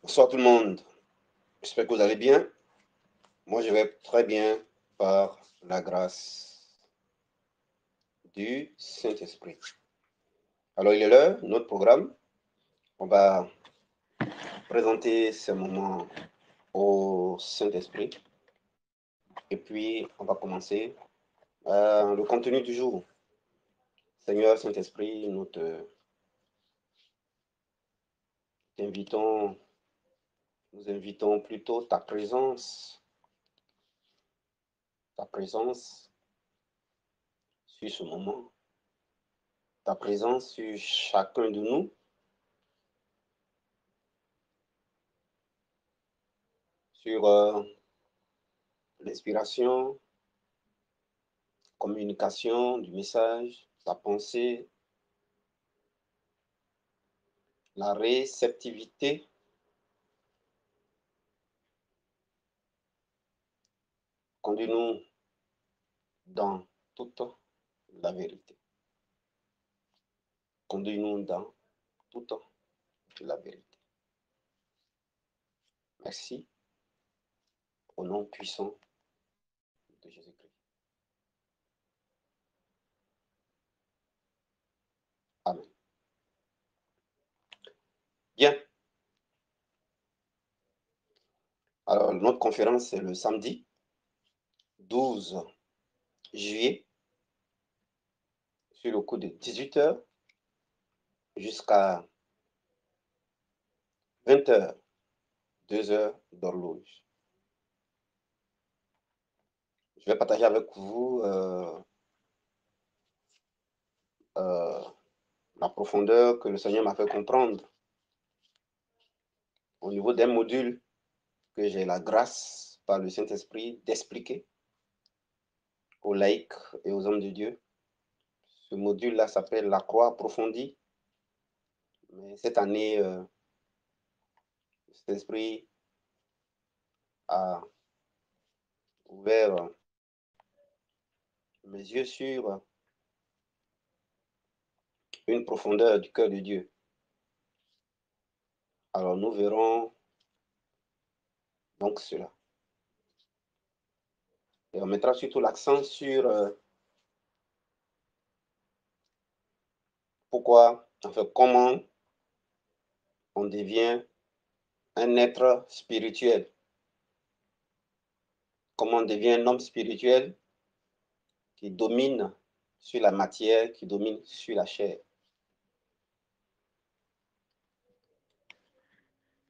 Bonsoir tout le monde. J'espère que vous allez bien. Moi, je vais très bien par la grâce du Saint-Esprit. Alors, il est l'heure, notre programme. On va présenter ce moment au Saint-Esprit. Et puis, on va commencer le contenu du jour. Seigneur Saint-Esprit, nous invitons plutôt ta présence sur ce moment, ta présence sur chacun de nous, sur l'inspiration, communication du message, la pensée, la réceptivité. Conduis-nous dans toute la vérité. Conduis-nous dans toute la vérité. Merci au nom puissant de Jésus-Christ. Amen. Bien. Alors, notre conférence, c'est le samedi 12 juillet, sur le coup de 18 h jusqu'à 20 h, 2 heures d'horloge. Je vais partager avec vous la profondeur que le Seigneur m'a fait comprendre au niveau d'un module que j'ai la grâce par le Saint-Esprit d'expliquer aux laïcs et aux hommes de Dieu. Ce module-là s'appelle la croix approfondie. Mais cette année, le Saint-Esprit a ouvert mes yeux sur une profondeur du cœur de Dieu. Alors nous verrons donc cela. Et on mettra surtout l'accent sur pourquoi, enfin comment on devient un être spirituel. Comment on devient un homme spirituel qui domine sur la matière, qui domine sur la chair.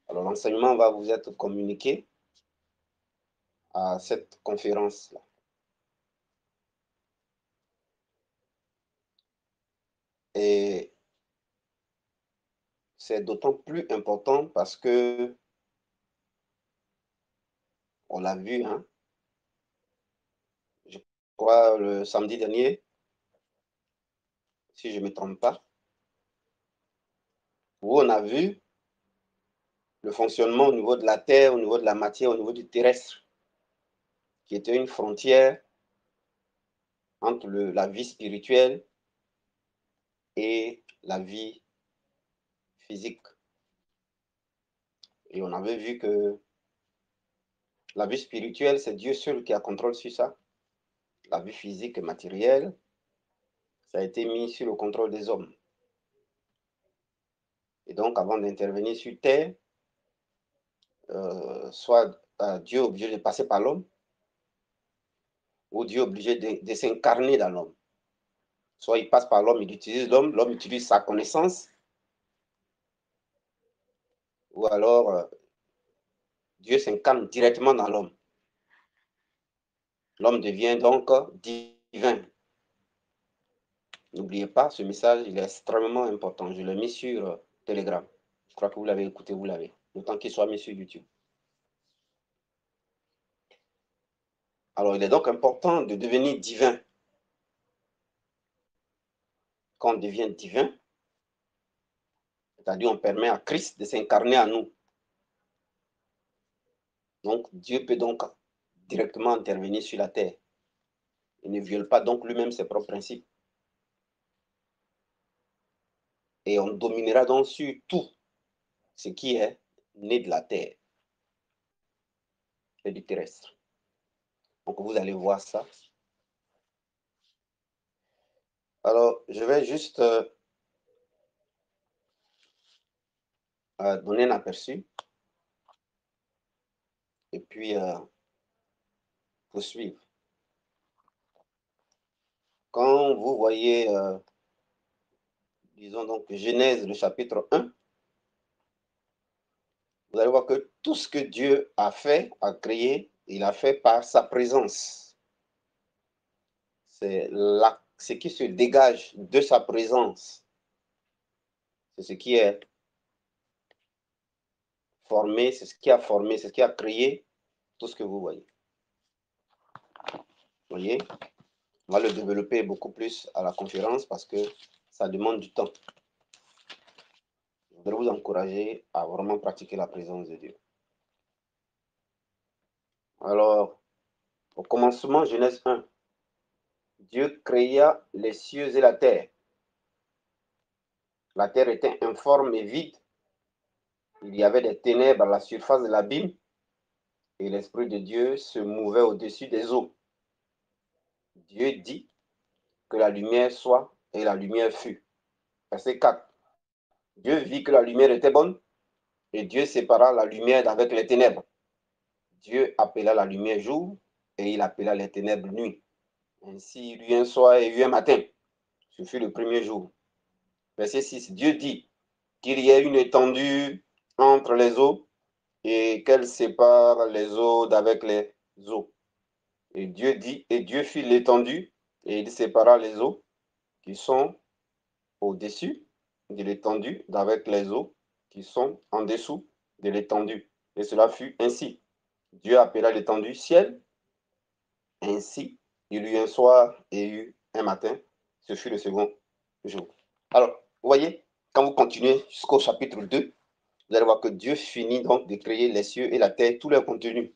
Alors l'enseignement va vous être communiqué à cette conférence-là. Et c'est d'autant plus important parce que, on l'a vu, hein, je crois le samedi dernier, si je ne me trompe pas, où on a vu le fonctionnement au niveau de la terre, au niveau de la matière, au niveau du terrestre, qui était une frontière entre la vie spirituelle et la vie physique. Et on avait vu que la vie spirituelle, c'est Dieu seul qui a contrôle sur ça. La vie physique et matérielle, ça a été mis sur le contrôle des hommes. Et donc, avant d'intervenir sur terre, soit Dieu est obligé de passer par l'homme, ou Dieu est obligé de s'incarner dans l'homme. Soit il passe par l'homme, il utilise l'homme, l'homme utilise sa connaissance, ou alors Dieu s'incarne directement dans l'homme. L'homme devient donc divin. N'oubliez pas, ce message, il est extrêmement important. Je l'ai mis sur Telegram. Je crois que vous l'avez écouté, vous l'avez. Autant qu'il soit mis sur YouTube. Alors, il est donc important de devenir divin. Quand on devient divin, c'est-à-dire on permet à Christ de s'incarner en nous. Donc, Dieu peut donc directement intervenir sur la terre. Il ne viole pas donc lui-même ses propres principes. Et on dominera donc sur tout. ce qui est né de la terre et du terrestre. Donc, vous allez voir ça. Alors, je vais juste donner un aperçu et puis poursuivre. Quand vous voyez, disons donc Genèse, le chapitre 1, vous allez voir que tout ce que Dieu a fait, a créé, il a fait par sa présence. C'est ce qui se dégage de sa présence. C'est ce qui est formé, c'est ce qui a formé, c'est ce qui a créé tout ce que vous voyez. Vous voyez, on va le développer beaucoup plus à la conférence parce que ça demande du temps. Je voudrais vous encourager à vraiment pratiquer la présence de Dieu. Alors, au commencement, Genèse 1, Dieu créa les cieux et la terre. La terre était informe et vide. Il y avait des ténèbres à la surface de l'abîme et l'Esprit de Dieu se mouvait au-dessus des eaux. Dieu dit que la lumière soit et la lumière fut. Verset 4. Dieu vit que la lumière était bonne et Dieu sépara la lumière d'avec les ténèbres. Dieu appela la lumière jour et il appela les ténèbres nuit. Ainsi, il y eut un soir et il y eut un matin. Ce fut le premier jour. Verset 6. Dieu dit qu'il y ait une étendue entre les eaux et qu'elle sépare les eaux d'avec les eaux. Et Dieu dit, et Dieu fit l'étendue et il sépara les eaux qui sont au-dessus de l'étendue d'avec les eaux qui sont en dessous de l'étendue. Et cela fut ainsi. Dieu appela l'étendue ciel. Ainsi, il y eut un soir et il y eut un matin. Ce fut le second jour. Alors, vous voyez, quand vous continuez jusqu'au chapitre 2, vous allez voir que Dieu finit donc de créer les cieux et la terre, tout leur contenu.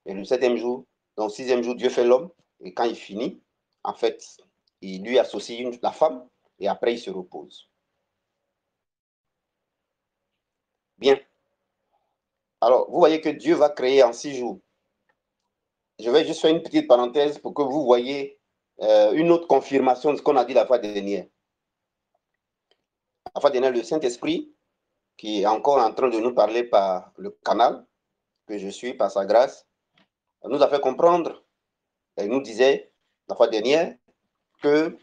Et le septième jour, donc sixième jour, Dieu fait l'homme. Et quand il finit, en fait, il lui associe la femme et après il se repose. Bien. Alors, vous voyez que Dieu va créer en 6 jours. Je vais juste faire une petite parenthèse pour que vous voyez une autre confirmation de ce qu'on a dit la fois dernière. La fois dernière, le Saint-Esprit, qui est encore en train de nous parler par le canal que je suis, par sa grâce, nous a fait comprendre, et nous disait la fois dernière, que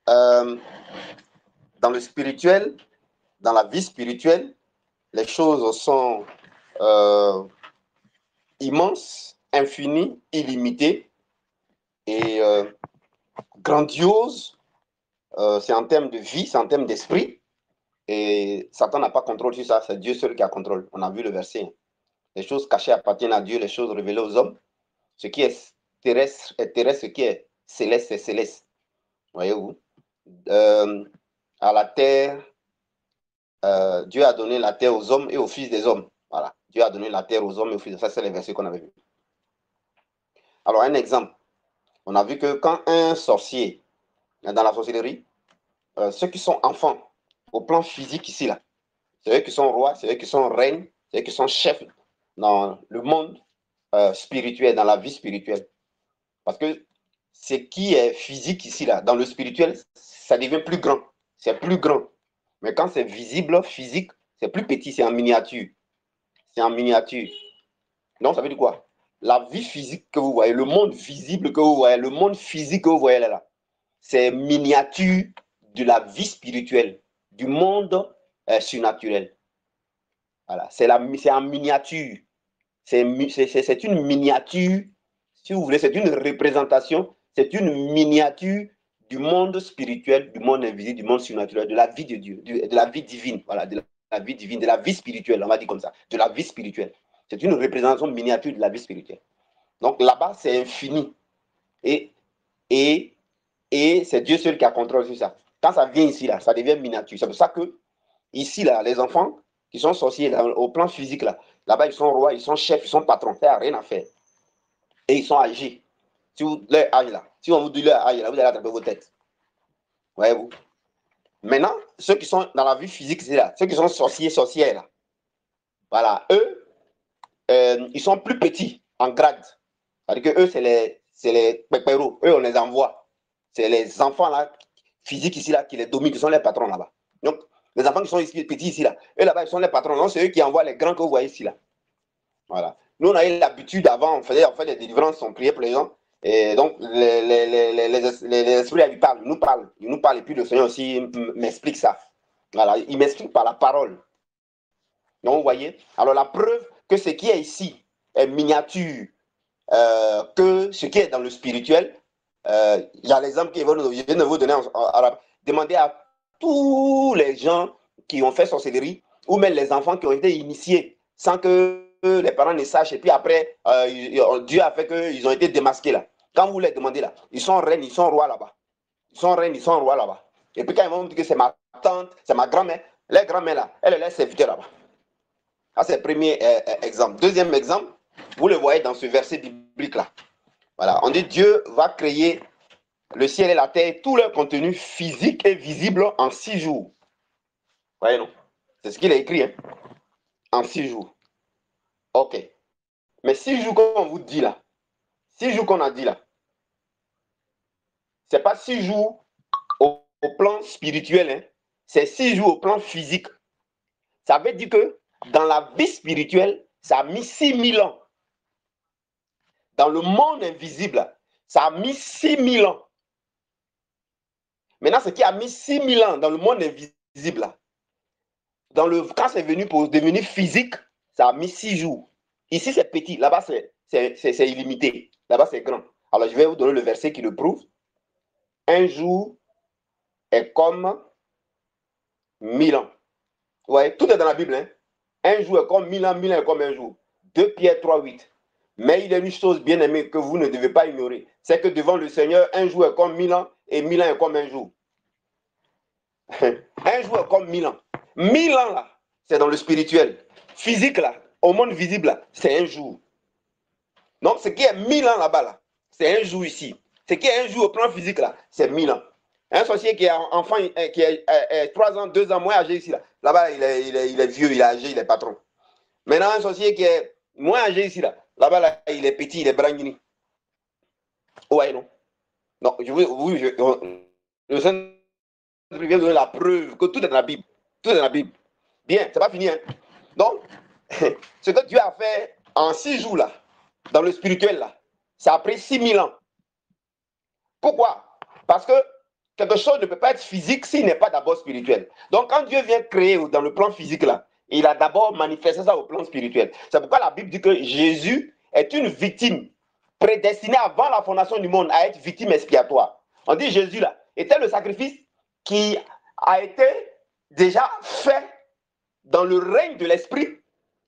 dans le spirituel, dans la vie spirituelle, les choses sont immenses, infinies, illimitées et grandioses. C'est en termes de vie, c'est en termes d'esprit. Et Satan n'a pas contrôle sur ça, c'est Dieu seul qui a contrôle. On a vu le verset. Les choses cachées appartiennent à Dieu, les choses révélées aux hommes. Ce qui est terrestre est terrestre, ce qui est céleste est céleste. Voyez-vous, à la terre, Dieu a donné la terre aux hommes et aux fils des hommes. Voilà. Dieu a donné la terre aux hommes et aux fils des hommes. Ça, c'est les versets qu'on avait vus. Alors, un exemple. On a vu que quand un sorcier, dans la sorcellerie, ceux qui sont enfants, au plan physique ici, là, c'est eux qui sont rois, c'est eux qui sont reines, c'est eux qui sont chefs dans le monde spirituel, dans la vie spirituelle. Parce que ce qui est physique ici, là, dans le spirituel, ça devient plus grand. C'est plus grand. Mais quand c'est visible, physique, c'est plus petit, c'est en miniature. C'est en miniature. Donc, ça veut dire quoi? La vie physique que vous voyez, le monde visible que vous voyez, le monde physique que vous voyez là, c'est miniature de la vie spirituelle, du monde surnaturel. Voilà, c'est en miniature. C'est une miniature, si vous voulez, c'est une représentation, c'est une miniature du monde spirituel, du monde invisible, du monde surnaturel, de la vie de Dieu, de la vie divine, voilà, de la vie divine, de la vie spirituelle, on va dire comme ça, de la vie spirituelle. C'est une représentation miniature de la vie spirituelle. Donc là-bas, c'est infini. Et c'est Dieu seul qui a contrôle sur ça. Quand ça vient ici, là, ça devient miniature. C'est pour ça que, ici, là, les enfants qui sont sorciers, là, au plan physique, là-bas, ils sont rois, ils sont chefs, ils sont patrons, ça n'a rien à faire. Et ils sont âgés. Si vous, leur âge, là, si on vous dit leur âge, là, vous allez attraper vos têtes. Voyez-vous? Maintenant, ceux qui sont dans la vie physique, c'est là, ceux qui sont sorciers, sorcières, là. Voilà, eux, ils sont plus petits en grade. C'est-à-dire que eux, c'est les pépéros. Eux, on les envoie. C'est les enfants là, physiques ici, là, qui les dominent, qui sont les patrons là-bas. Donc, les enfants qui sont ici, petits ici, là, eux là-bas, ils sont les patrons. Donc, c'est eux qui envoient les grands que vous voyez ici, là. Voilà. Nous, on a eu l'habitude avant, on fait des délivrances, on priait pour les gens. Et donc, les esprits, ils nous parlent. Et puis le Seigneur aussi m'explique ça. Voilà, il m'explique par la parole. Donc, vous voyez, alors la preuve que ce qui est ici est miniature, que ce qui est dans le spirituel, il y a l'exemple que je viens de vous donner en arabe. Demandez à tous les gens qui ont fait sorcellerie, ou même les enfants qui ont été initiés, sans que les parents ne sachent, et puis après, Dieu a fait qu'ils ont été démasqués là. Quand vous les demandez là, ils sont reines, ils sont rois là-bas. Ils sont reines, ils sont rois là-bas. Et puis quand ils vont dire que c'est ma tante, c'est ma grand-mère, les grand-mères là, elles les serviteurs là-bas. Ça, c'est le premier exemple. Deuxième exemple, vous le voyez dans ce verset biblique là. Voilà, on dit Dieu va créer le ciel et la terre, tout leur contenu physique et visible en 6 jours. Vous voyez, non? C'est ce qu'il a écrit, hein? En 6 jours. Ok. Mais 6 jours qu'on vous dit là, 6 jours qu'on a dit là, c'est pas 6 jours au plan spirituel, hein? C'est 6 jours au plan physique. Ça veut dire que dans la vie spirituelle, ça a mis 6000 ans. Dans le monde invisible, ça a mis 6000 ans. Maintenant, ce qui a mis 6000 ans dans le monde invisible, quand c'est venu pour devenir physique, ça a mis 6 jours. Ici, c'est petit. Là-bas, c'est illimité. Là-bas, c'est grand. Alors, je vais vous donner le verset qui le prouve. Un jour est comme 1000 ans. Vous voyez, tout est dans la Bible. Hein? Un jour est comme 1000 ans, 1000 ans est comme un jour. 2 Pierre 3, 8. Mais il y a une chose bien aimée que vous ne devez pas ignorer. C'est que devant le Seigneur, un jour est comme 1000 ans et 1000 ans est comme un jour. Un jour est comme 1000 ans. 1000 ans, là, c'est dans le spirituel. Physique, là, au monde visible, là, c'est un jour. Donc, ce qui est 1000 ans là-bas, là, c'est un jour ici. Ce qui est un jour au plan physique, là, c'est 1000 ans. Un sorcier qui est enfant, qui est 3 ans, 2 ans moins âgé ici, là-bas, il est vieux, il est âgé, il est patron. Maintenant, un sorcier qui est moins âgé ici, là-bas, là, il est petit, il est branguini. Ouais, non. Non, le Saint vient donner la preuve que tout est dans la Bible. Tout est dans la Bible. Bien, c'est pas fini. Hein? Donc, ce que Dieu a fait en 6 jours, là, dans le spirituel, là, ça a pris 6000 ans. Pourquoi? Parce que quelque chose ne peut pas être physique s'il n'est pas d'abord spirituel. Donc, quand Dieu vient créer dans le plan physique, là, il a d'abord manifesté ça au plan spirituel. C'est pourquoi la Bible dit que Jésus est une victime prédestinée avant la fondation du monde à être victime expiatoire. On dit Jésus, là, était le sacrifice qui a été déjà fait dans le règne de l'esprit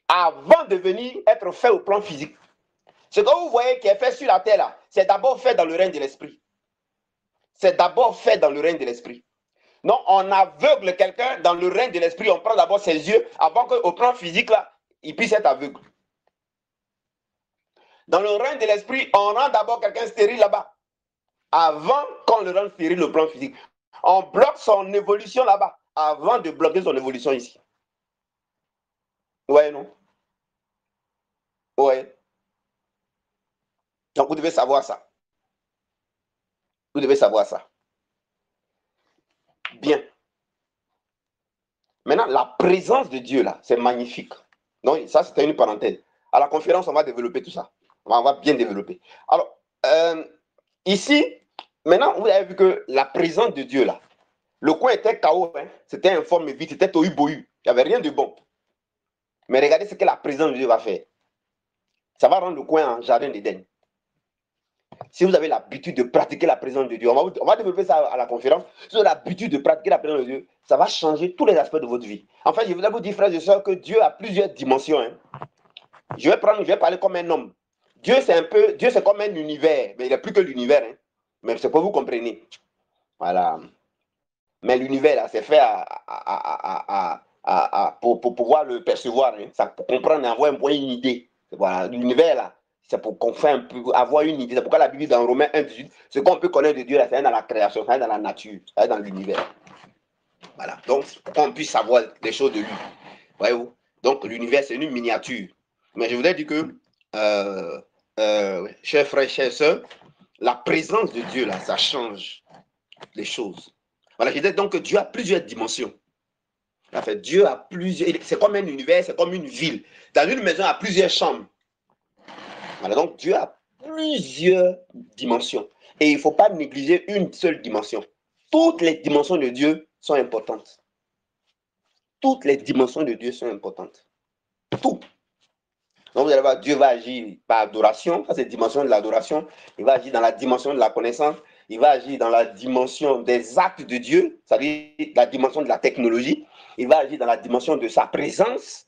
avant de venir être fait au plan physique. Ce que vous voyez qui est fait sur la terre, là, c'est d'abord fait dans le règne de l'esprit. C'est d'abord fait dans le règne de l'esprit. Non, on aveugle quelqu'un dans le règne de l'esprit, on prend d'abord ses yeux avant qu'au plan physique, là, il puisse être aveugle. Dans le règne de l'esprit, on rend d'abord quelqu'un stérile là-bas, avant qu'on le rende stérile au plan physique. On bloque son évolution là-bas, avant de bloquer son évolution ici. Ouais, non? Ouais. Donc, vous devez savoir ça. Vous devez savoir ça. Bien. Maintenant, la présence de Dieu, là, c'est magnifique. Donc, ça, c'était une parenthèse. À la conférence, on va développer tout ça. On va bien développer. Alors, ici, maintenant, vous avez vu que la présence de Dieu, là, le coin était chaos, hein? C'était informe vite, c'était tohu-bohu. Il n'y avait rien de bon. Mais regardez ce que la présence de Dieu va faire. Ça va rendre le coin en jardin d'Éden. Si vous avez l'habitude de pratiquer la présence de Dieu, on va développer ça à la conférence. Si vous avez l'habitude de pratiquer la présence de Dieu, ça va changer tous les aspects de votre vie. En fait, je voudrais vous dire, frères et sœurs, que Dieu a plusieurs dimensions. Hein. Je vais parler comme un homme. Dieu, c'est comme un univers, mais il n'est plus que l'univers. Hein. Mais c'est pour vous compreniez. Voilà. Mais l'univers, là, c'est fait pour pouvoir le percevoir. Hein. Ça, pour comprendre et avoir une idée. Voilà. L'univers, là, c'est pour qu'on fasse un peu, avoir une idée. C'est pourquoi la Bible dans Romains 1, 18, ce qu'on peut connaître de Dieu, là, c'est dans la création, c'est dans la nature, c'est dans l'univers. Voilà, donc pour qu'on puisse savoir des choses de lui. Voyez-vous? Donc l'univers, c'est une miniature. Mais je voudrais dire que, chers frères, chères sœurs, la présence de Dieu, là, ça change les choses. Voilà, je disais donc que Dieu a plusieurs dimensions. En fait, Dieu a plusieurs. C'est comme un univers, c'est comme une ville. Dans une maison, il y a plusieurs chambres. Voilà, donc Dieu a plusieurs dimensions. Et il ne faut pas négliger une seule dimension. Toutes les dimensions de Dieu sont importantes. Toutes les dimensions de Dieu sont importantes. Tout. Donc vous allez voir, Dieu va agir par adoration, ça c'est la dimension de l'adoration. Il va agir dans la dimension de la connaissance. Il va agir dans la dimension des actes de Dieu, c'est-à-dire la dimension de la technologie. Il va agir dans la dimension de sa présence.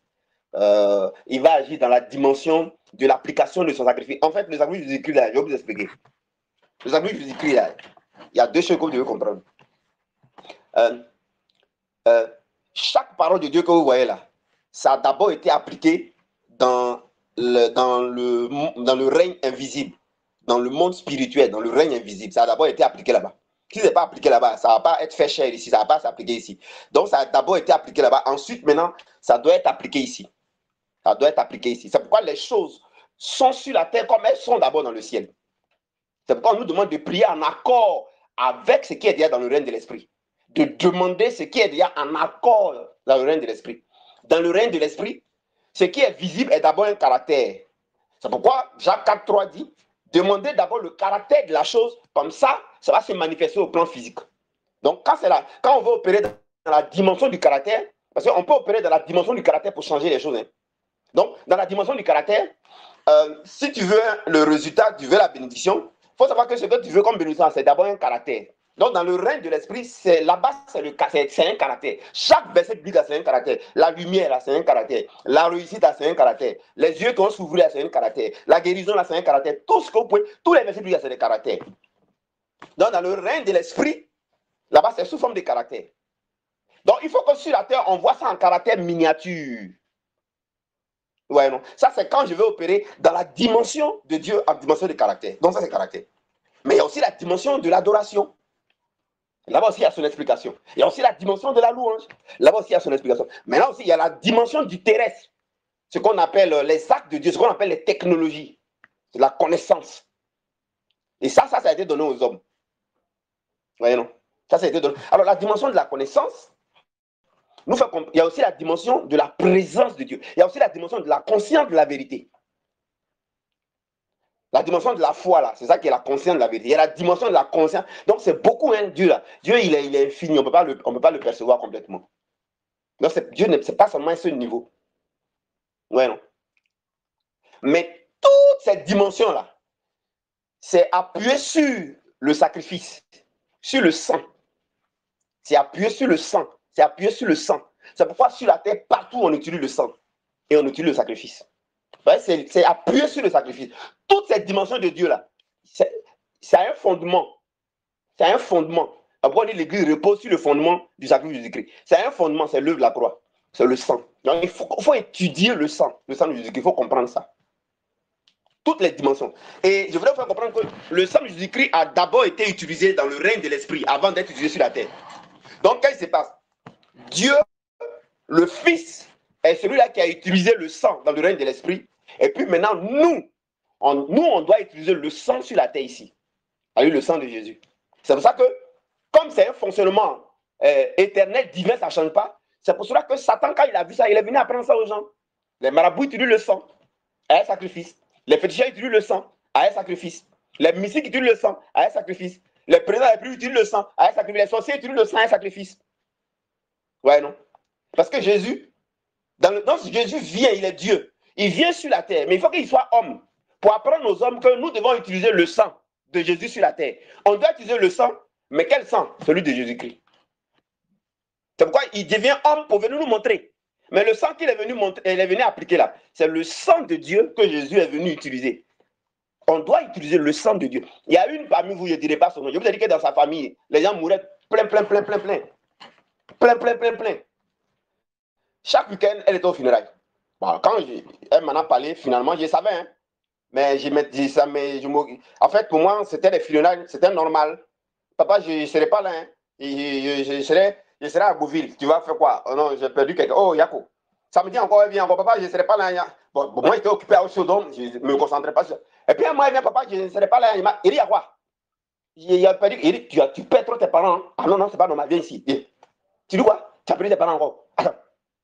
Il va agir dans la dimension de l'application de son sacrifice. En fait, le sacrifice de Jésus-Christ, là, je vais vous expliquer. Le sacrifice de Jésus-Christ, là, il y a deux choses que vous devez comprendre. Chaque parole de Dieu que vous voyez là, ça a d'abord été appliqué dans le règne invisible, dans le monde spirituel, dans le règne invisible. Ça a d'abord été appliqué là-bas. Si ce n'est pas appliqué là-bas, ça ne va pas être fait cher ici, ça ne va pas s'appliquer ici. Donc, ça a d'abord été appliqué là-bas. Ensuite, maintenant, ça doit être appliqué ici. Ça doit être appliqué ici. C'est pourquoi les choses sont sur la terre comme elles sont d'abord dans le ciel. C'est pourquoi on nous demande de prier en accord avec ce qui est déjà dans le règne de l'esprit. De demander ce qui est déjà en accord dans le règne de l'esprit. Dans le règne de l'esprit, ce qui est visible est d'abord un caractère. C'est pourquoi Jacques 4,3 dit, demandez d'abord le caractère de la chose, comme ça va se manifester au plan physique. Donc quand on veut opérer dans la dimension du caractère, parce qu'on peut opérer dans la dimension du caractère pour changer les choses. Hein. Donc, dans la dimension du caractère, si tu veux le résultat, tu veux la bénédiction, il faut savoir que ce que tu veux comme bénédiction, c'est d'abord un caractère. Donc, dans le règne de l'esprit, là-bas, c'est un caractère. Chaque verset biblique, c'est un caractère. La lumière, c'est un caractère. La réussite, c'est un caractère. Les yeux qui vont s'ouvrir, c'est un caractère. La guérison, c'est un caractère. Tout ce que vous pouvez, tous les versets bibliques, c'est des caractères. Donc, dans le règne de l'esprit, là-bas, c'est sous forme de caractère. Donc, il faut que sur la terre, on voit ça en caractère miniature. Ouais, non. Ça, c'est quand je vais opérer dans la dimension de Dieu, en dimension de caractère. Donc, ça, c'est caractère. Mais il y a aussi la dimension de l'adoration. Là-bas aussi, il y a son explication. Il y a aussi la dimension de la louange. Là-bas aussi, il y a son explication. Mais là aussi, il y a la dimension du terrestre. Ce qu'on appelle les actes de Dieu, ce qu'on appelle les technologies. La connaissance. Et ça a été donné aux hommes. Vous voyez, non? Ça a été donné. Alors, la dimension de la connaissance, il y a aussi la dimension de la présence de Dieu. Il y a aussi la dimension de la conscience de la vérité. La dimension de la foi, là, c'est ça qui est la conscience de la vérité. Il y a la dimension de la conscience. Donc, c'est beaucoup, hein, Dieu, là. Dieu, il est infini. On ne peut pas le percevoir complètement. Donc, Dieu, ce n'est pas seulement à ce niveau. Ouais, non. Mais toute cette dimension-là, c'est appuyé sur le sacrifice, sur le sang. C'est appuyé sur le sang. C'est appuyé sur le sang. C'est pourquoi sur la terre, partout, on utilise le sang. Et on utilise le sacrifice. C'est appuyé sur le sacrifice. Toute cette dimension de Dieu-là, c'est un fondement. C'est un fondement. Après, l'Église repose sur le fondement du sacrifice de Jésus-Christ. C'est un fondement, c'est l'œuvre de la croix. C'est le sang. Donc, il faut étudier le sang de Jésus-Christ. Il faut comprendre ça. Toutes les dimensions. Et je voudrais vous faire comprendre que le sang de Jésus-Christ a d'abord été utilisé dans le règne de l'esprit avant d'être utilisé sur la terre. Donc, qu'est-ce qui se passe? Dieu, le Fils, est celui-là qui a utilisé le sang dans le règne de l'esprit. Et puis maintenant, on doit utiliser le sang sur la terre ici. Avec le sang de Jésus. C'est pour ça que, comme c'est un fonctionnement éternel, divin, ça ne change pas. C'est pour cela que Satan, quand il a vu ça, il est venu apprendre ça aux gens. Les marabouts utilisent le sang à un sacrifice. Les féticheurs utilisent le sang à un sacrifice. Les mystiques utilisent le sang à un sacrifice. Les présidents les plus utilisent le sang à un sacrifice. Les sorciers utilisent le sang à un sacrifice. Ouais, non? Parce que Jésus, Jésus vient, il est Dieu. Il vient sur la terre, mais il faut qu'il soit homme. Pour apprendre aux hommes que nous devons utiliser le sang de Jésus sur la terre. On doit utiliser le sang, mais quel sang? Celui de Jésus-Christ. C'est pourquoi il devient homme pour venir nous montrer. Mais le sang qu'il est venu appliquer là, c'est le sang de Dieu que Jésus est venu utiliser. On doit utiliser le sang de Dieu. Il y a une parmi vous, je ne dirai pas son nom. Je vous ai dit que dans sa famille, les gens mouraient plein. Chaque week-end, elle était au funérailles. Bon, quand elle m'en a parlé, finalement, je savais. Hein, mais en fait, pour moi, c'était les funérailles, c'était normal. Papa, je ne serais pas là. Hein, je serais je serai à Bouville. Tu vas faire quoi? Oh non, j'ai perdu quelqu'un. Oh, Yako. Samedi encore, il vient encore. Papa, je ne serai pas là. Bon, moi, j'étais occupé à Oshodom. Je ne me concentrais pas sur. Et puis, moi, il vient, papa, je ne serai pas là. Il dit, à quoi? Il a perdu. Il dit, tu perds trop tes parents. Hein? Ah non, non, c'est pas normal. Viens ici. Viens. Tu dis quoi? Tu as perdu tes parents encore. Attends.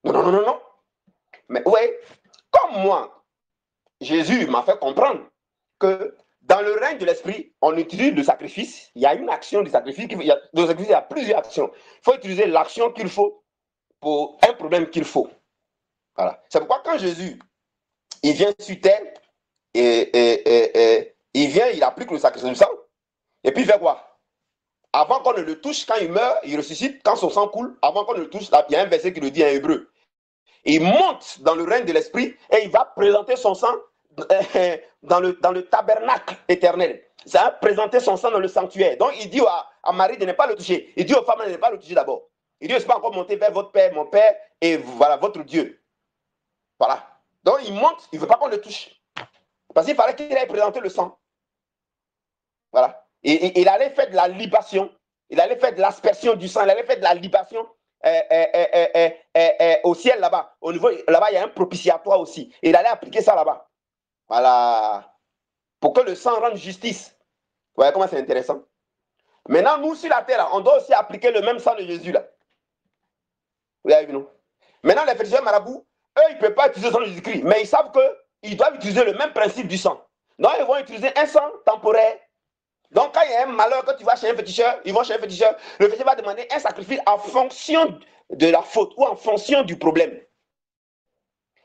Non, non, non, non, non. Mais ouais, comme moi, Jésus m'a fait comprendre que dans le règne de l'esprit, on utilise le sacrifice. Il y a une action du sacrifice. Il y a plusieurs actions. Il faut utiliser l'action qu'il faut pour un problème qu'il faut. Voilà. C'est pourquoi quand Jésus, il vient sur terre, il vient, il applique le sacrifice du sang, et puis il fait quoi? Avant qu'on ne le touche, quand il meurt, il ressuscite, quand son sang coule, avant qu'on ne le touche, il y a un verset qui le dit en hébreu. Il monte dans le règne de l'esprit et il va présenter son sang dans le tabernacle éternel. Ça va présenter son sang dans le sanctuaire. Donc il dit à Marie de ne pas le toucher. Il dit aux femmes de ne pas le toucher d'abord. Il dit, je ne suis pas encore monté vers votre Père, mon Père, et voilà, votre Dieu. Voilà. Donc il monte, il ne veut pas qu'on le touche. Parce qu'il fallait qu'il aille présenter le sang. Voilà. Et il allait faire de la libation. Il allait faire de l'aspersion du sang. Il allait faire de la libation au ciel là-bas. Au niveau, là-bas, il y a un propitiatoire aussi. Et il allait appliquer ça là-bas. Voilà. Pour que le sang rende justice. Vous voyez comment c'est intéressant? Maintenant, nous, sur la terre, là, on doit aussi appliquer le même sang de Jésus là. Vous avez vu, non? Maintenant, les féticheurs marabouts, eux, ils ne peuvent pas utiliser le sang de Jésus-Christ, mais ils savent qu'ils doivent utiliser le même principe du sang. Donc, ils vont utiliser un sang temporaire. Donc, quand il y a un malheur, quand tu vas chez un féticheur, ils vont chez un féticheur, le féticheur va demander un sacrifice en fonction de la faute ou en fonction du problème.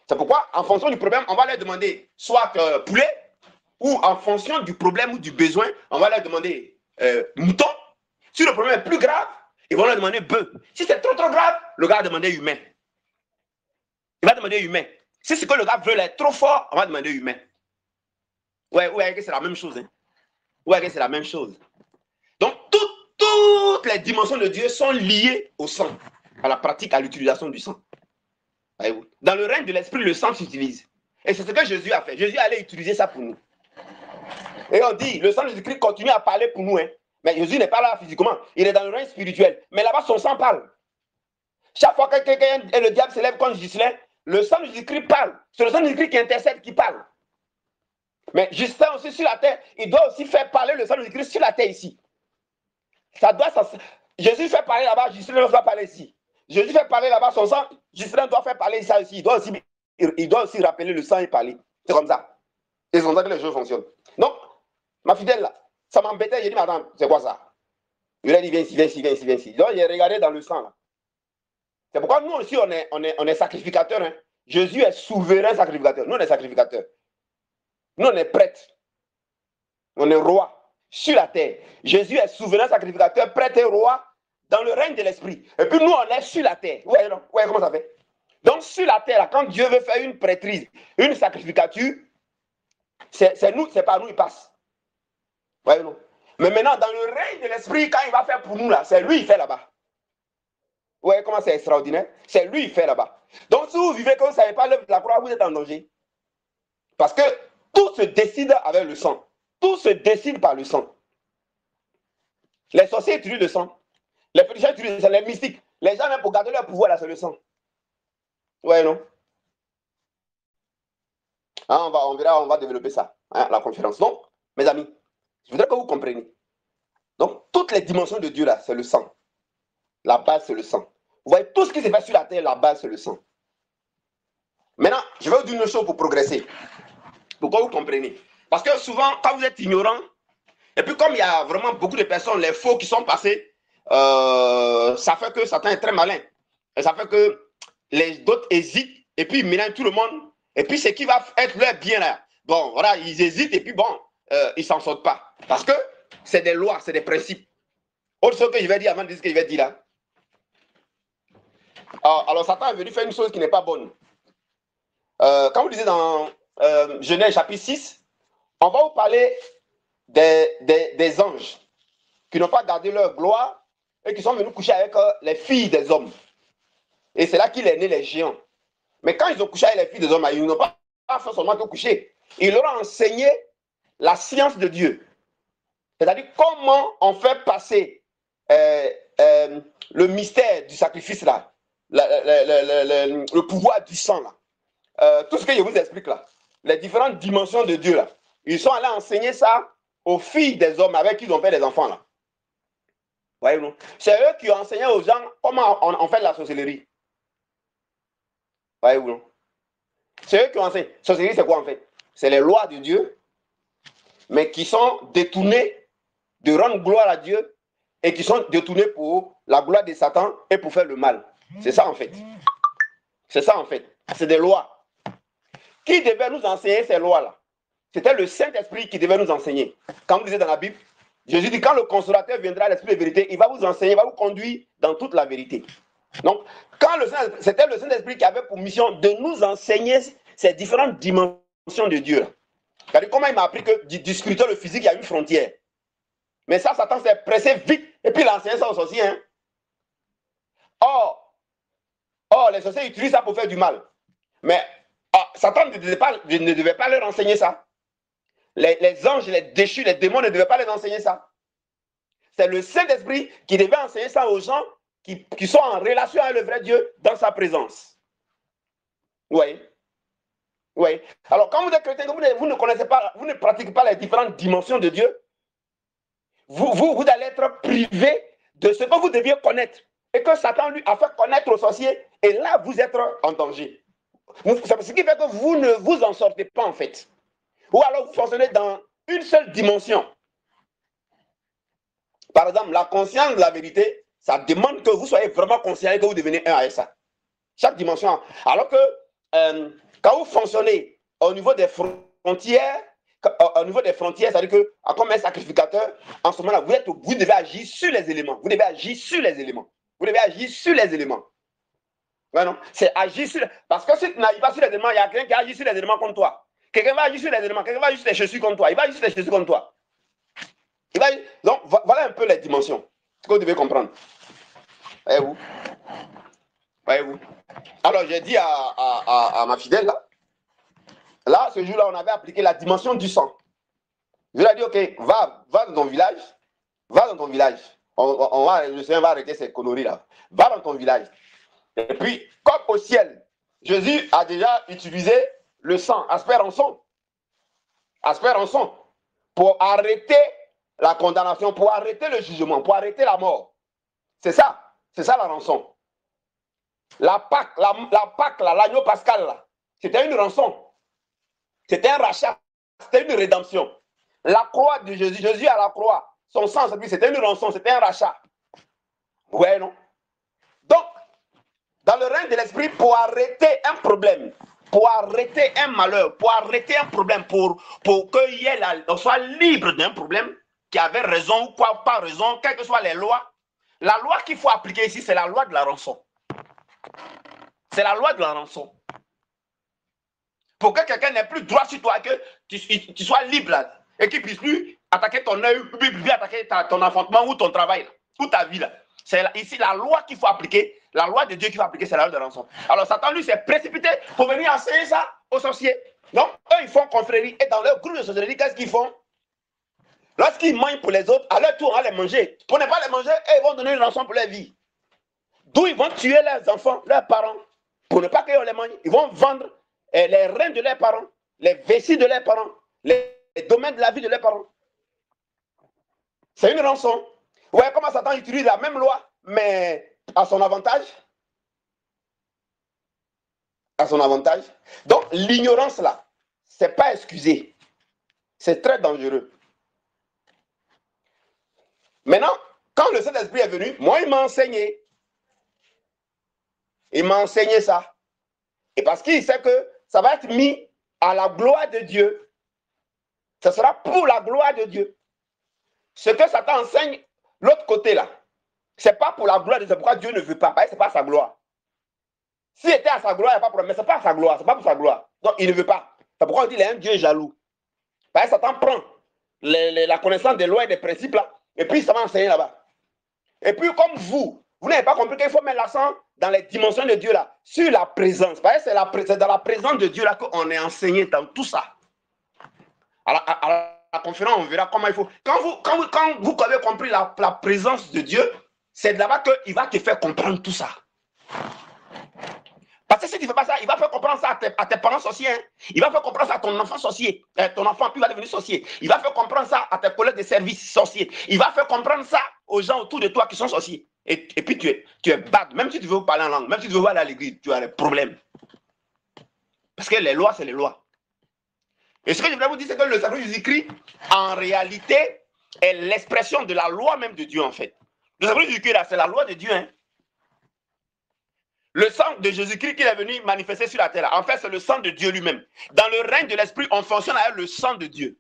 C'est pourquoi, en fonction du problème, on va leur demander soit poulet, ou en fonction du problème ou du besoin, on va leur demander mouton. Si le problème est plus grave, ils vont leur demander bœuf. Si c'est trop grave, le gars va demander humain. Il va demander humain. Si ce que le gars veut est trop fort, on va demander humain. Ouais, c'est la même chose. Hein. Ouais, c'est la même chose. Donc, toutes les dimensions de Dieu sont liées au sang, à la pratique, à l'utilisation du sang. Dans le règne de l'esprit, le sang s'utilise. Et c'est ce que Jésus a fait. Jésus allait utiliser ça pour nous. Et on dit, le sang de Jésus-Christ continue à parler pour nous. Hein. Mais Jésus n'est pas là physiquement. Il est dans le règne spirituel. Mais là-bas, son sang parle. Chaque fois que quelqu'un et le diable s'élève contre Justin, le sang de Jésus-Christ parle. C'est le sang de Jésus-Christ qui intercède, qui parle. Mais Justin aussi sur la terre, il doit aussi faire parler le sang de Jésus-Christ sur la terre ici. Jésus fait parler là-bas, Justin doit parler ici. Jésus fait parler là-bas, son sang, Justin doit faire parler ça ici. Il doit aussi rappeler le sang et parler. C'est comme ça. C'est comme ça que les choses fonctionnent. Donc, ma fidèle là, ça m'embêtait. J'ai dit, madame, c'est quoi ça? Il a dit, viens ici. Donc, il a regardé dans le sang là. C'est pourquoi nous aussi, on est sacrificateurs. Hein. Jésus est souverain sacrificateur. Nous, on est sacrificateurs. Nous, on est prêtres. On est roi sur la terre. Jésus est souverain sacrificateur, prêtre et roi dans le règne de l'esprit. Et puis nous, on est sur la terre. Ouais, comment ça fait? Donc, sur la terre, là, quand Dieu veut faire une prêtrise, une sacrificature, c'est nous, c'est par nous, il passe. Ouais, non. Mais maintenant, dans le règne de l'esprit, quand il va faire pour nous, là, c'est lui, il fait là-bas. Vous voyez comment c'est extraordinaire? C'est lui, il fait là-bas. Donc, si vous vivez comme vous ne savez pas l'œuvre de la croix, vous êtes en danger. Parce que tout se décide avec le sang. Tout se décide par le sang. Les sorciers utilisent le sang. Les féticheurs utilisent le sang. Les mystiques. Les gens, même pour garder leur pouvoir, là, c'est le sang. Ouais, non? Hein, on va développer ça, hein, la conférence. Donc, mes amis, je voudrais que vous compreniez. Donc, toutes les dimensions de Dieu, là, c'est le sang. La base, c'est le sang. Vous voyez, tout ce qui se fait sur la terre, la base, c'est le sang. Maintenant, je vais vous dire une chose pour progresser. Pour que vous compreniez. Parce que souvent, quand vous êtes ignorant, et puis comme il y a vraiment beaucoup de personnes, les faux qui sont passés, ça fait que Satan est très malin. Et ça fait que les autres hésitent, et puis ils mélangent tout le monde. Et puis ce qui va être leur bien là, bon, voilà, ils hésitent, et puis bon, ils ne s'en sortent pas. Parce que c'est des lois, c'est des principes. Autre chose que je vais dire avant de dire ce que je vais dire là. Alors Satan est venu faire une chose qui n'est pas bonne. Quand vous lisez dans Genèse chapitre 6, on va vous parler des anges qui n'ont pas gardé leur gloire et qui sont venus coucher avec les filles des hommes. Et c'est là qu'il est né les géants. Mais quand ils ont couché avec les filles des hommes, ils n'ont pas fait seulement que coucher. Ils leur ont enseigné la science de Dieu. C'est-à-dire comment on fait passer le mystère du sacrifice là, le pouvoir du sang là, tout ce que je vous explique là, les différentes dimensions de Dieu là, ils sont allés enseigner ça aux filles des hommes avec qui ils ont fait des enfants là. Voyez-vous? C'est eux qui ont enseigné aux gens comment on fait de la sorcellerie. Voyez-vous? C'est eux qui ont enseigné. Sorcellerie, c'est quoi en fait? C'est les lois de Dieu, mais qui sont détournées de rendre gloire à Dieu et qui sont détournées pour la gloire de Satan et pour faire le mal. C'est ça en fait. C'est ça en fait. C'est des lois. Qui devait nous enseigner ces lois-là? C'était le Saint-Esprit qui devait nous enseigner. Quand vous lisez dans la Bible, Jésus dit, quand le consolateur viendra, l'Esprit de vérité, il va vous enseigner, il va vous conduire dans toute la vérité. Donc, c'était le Saint-Esprit qui avait pour mission de nous enseigner ces différentes dimensions de Dieu. C'est-à-dire, comment il m'a appris que du spirituel au physique, il y a une frontière. Mais ça, Satan s'est pressé vite, et puis il a enseigné ça aux sorciers. Hein. Or, les sorciers utilisent ça pour faire du mal. Mais Satan ne devait pas leur enseigner ça. Les anges, les déchus, les démons ne devaient pas les enseigner ça. C'est le Saint-Esprit qui devait enseigner ça aux gens qui sont en relation avec le vrai Dieu dans sa présence. Oui. Oui. Alors, quand vous êtes chrétien, vous ne connaissez pas, vous ne pratiquez pas les différentes dimensions de Dieu, vous allez être privé de ce que vous deviez connaître et que Satan lui a fait connaître aux sorciers, et là, vous êtes en danger. Ce qui fait que vous ne vous en sortez pas, en fait. Ou alors, vous fonctionnez dans une seule dimension. Par exemple, la conscience de la vérité, ça demande que vous soyez vraiment conscient et que vous devenez un avec ça. Chaque dimension. Alors que quand vous fonctionnez au niveau des frontières, c'est-à-dire que comme un sacrificateur, en ce moment-là, vous devez agir sur les éléments. Vous devez agir sur les éléments. Vous devez agir sur les éléments. Ouais, non? C'est agir sur... Parce que si tu n'agis pas sur les éléments, il y a quelqu'un qui agit sur les éléments contre toi. Quelqu'un va agir sur les éléments, quelqu'un va agir sur les chaussures contre toi. Il va agir sur les chaussures contre toi. Donc, voilà un peu les dimensions. Ce que vous devez comprendre. Voyez-vous? Voyez-vous? Alors, j'ai dit à ma fidèle, là, ce jour-là, on avait appliqué la dimension du sang. Je lui ai dit, ok, va dans ton village. Va dans ton village. Le Seigneur va arrêter ces conneries-là. Va dans ton village. Et puis, comme au ciel, Jésus a déjà utilisé le sang, aspect rançon. Aspect rançon. Pour arrêter la condamnation, pour arrêter le jugement, pour arrêter la mort. C'est ça la rançon. La Pâque, l'agneau pascal, c'était une rançon. C'était un rachat. C'était une rédemption. La croix de Jésus, Jésus à la croix, son sang, c'était une rançon, c'était un rachat. Ouais, non? Donc, dans le règne de l'esprit, pour arrêter un problème, pour arrêter un malheur, pour arrêter un problème, pour qu'on soit libre d'un problème, qui avait raison ou pas raison, quelles que soient les lois, la loi qu'il faut appliquer ici, c'est la loi de la rançon. C'est la loi de la rançon. Pour que quelqu'un n'ait plus droit sur toi, que tu sois libre là, et qu'il ne puisse plus attaquer ton œil, plus attaquer ton enfantement ou ton travail, là, ou ta vie. C'est ici la loi qu'il faut appliquer, la loi de Dieu qu'il faut appliquer, c'est la loi de rançon. Alors Satan, lui, s'est précipité pour venir enseigner ça aux sorciers. Donc, eux, ils font confrérie. Et dans leur groupe de sorcellerie, qu'est-ce qu'ils font? Lorsqu'ils mangent pour les autres, à leur tour, on va les manger. Pour ne pas les manger, ils vont donner une rançon pour leur vie. D'où ils vont tuer leurs enfants, leurs parents. Pour ne pas qu'ils les mangent, ils vont vendre les reins de leurs parents, les vessies de leurs parents, les domaines de la vie de leurs parents. C'est une rançon. Vous voyez comment Satan utilise la même loi, mais à son avantage. À son avantage. Donc, l'ignorance là, c'est pas excusé. C'est très dangereux. Maintenant, quand le Saint-Esprit est venu, moi, il m'a enseigné. Il m'a enseigné ça. Et parce qu'il sait que ça va être mis à la gloire de Dieu. Ce sera pour la gloire de Dieu. Ce que Satan enseigne, l'autre côté là, ce n'est pas pour la gloire de Dieu. C'est pourquoi Dieu ne veut pas. Ce n'est pas sa gloire. S'il était à sa gloire, il n'y a pas de problème. Mais ce n'est pas sa gloire. Ce n'est pas pour sa gloire. Donc, il ne veut pas. C'est pourquoi on dit qu'il est un Dieu jaloux. Parce que Satan prend la connaissance des lois et des principes là, et puis ça va enseigner là-bas. Et puis, comme vous n'avez pas compris qu'il faut mettre l'accent dans les dimensions de Dieu là, sur la présence. Parce que c'est dans la présence de Dieu là qu'on est enseigné dans tout ça. Alors, à la conférence, on verra comment il faut. Quand vous avez compris la présence de Dieu, c'est de là-bas qu'il va te faire comprendre tout ça. Parce que si tu ne fais pas ça, il va faire comprendre ça à tes parents sorciers. Hein. Il va faire comprendre ça à ton enfant sorcier. Ton enfant, puis il va devenir sorcier. Il va faire comprendre ça à tes collègues de service sorciers. Il va faire comprendre ça aux gens autour de toi qui sont sorciers. Et puis tu es bad. Même si tu veux parler en langue, même si tu veux aller à l'église, tu as des problèmes. Parce que les lois, c'est les lois. Et ce que je voulais vous dire, c'est que le sacrifice de Jésus-Christ, en réalité, est l'expression de la loi même de Dieu, en fait. Le sacrifice de Jésus-Christ, c'est la loi de Dieu, hein. Le sang de Jésus-Christ qu'il est venu manifester sur la terre, en fait, c'est le sang de Dieu lui-même. Dans le règne de l'Esprit, on fonctionne avec le sang de Dieu.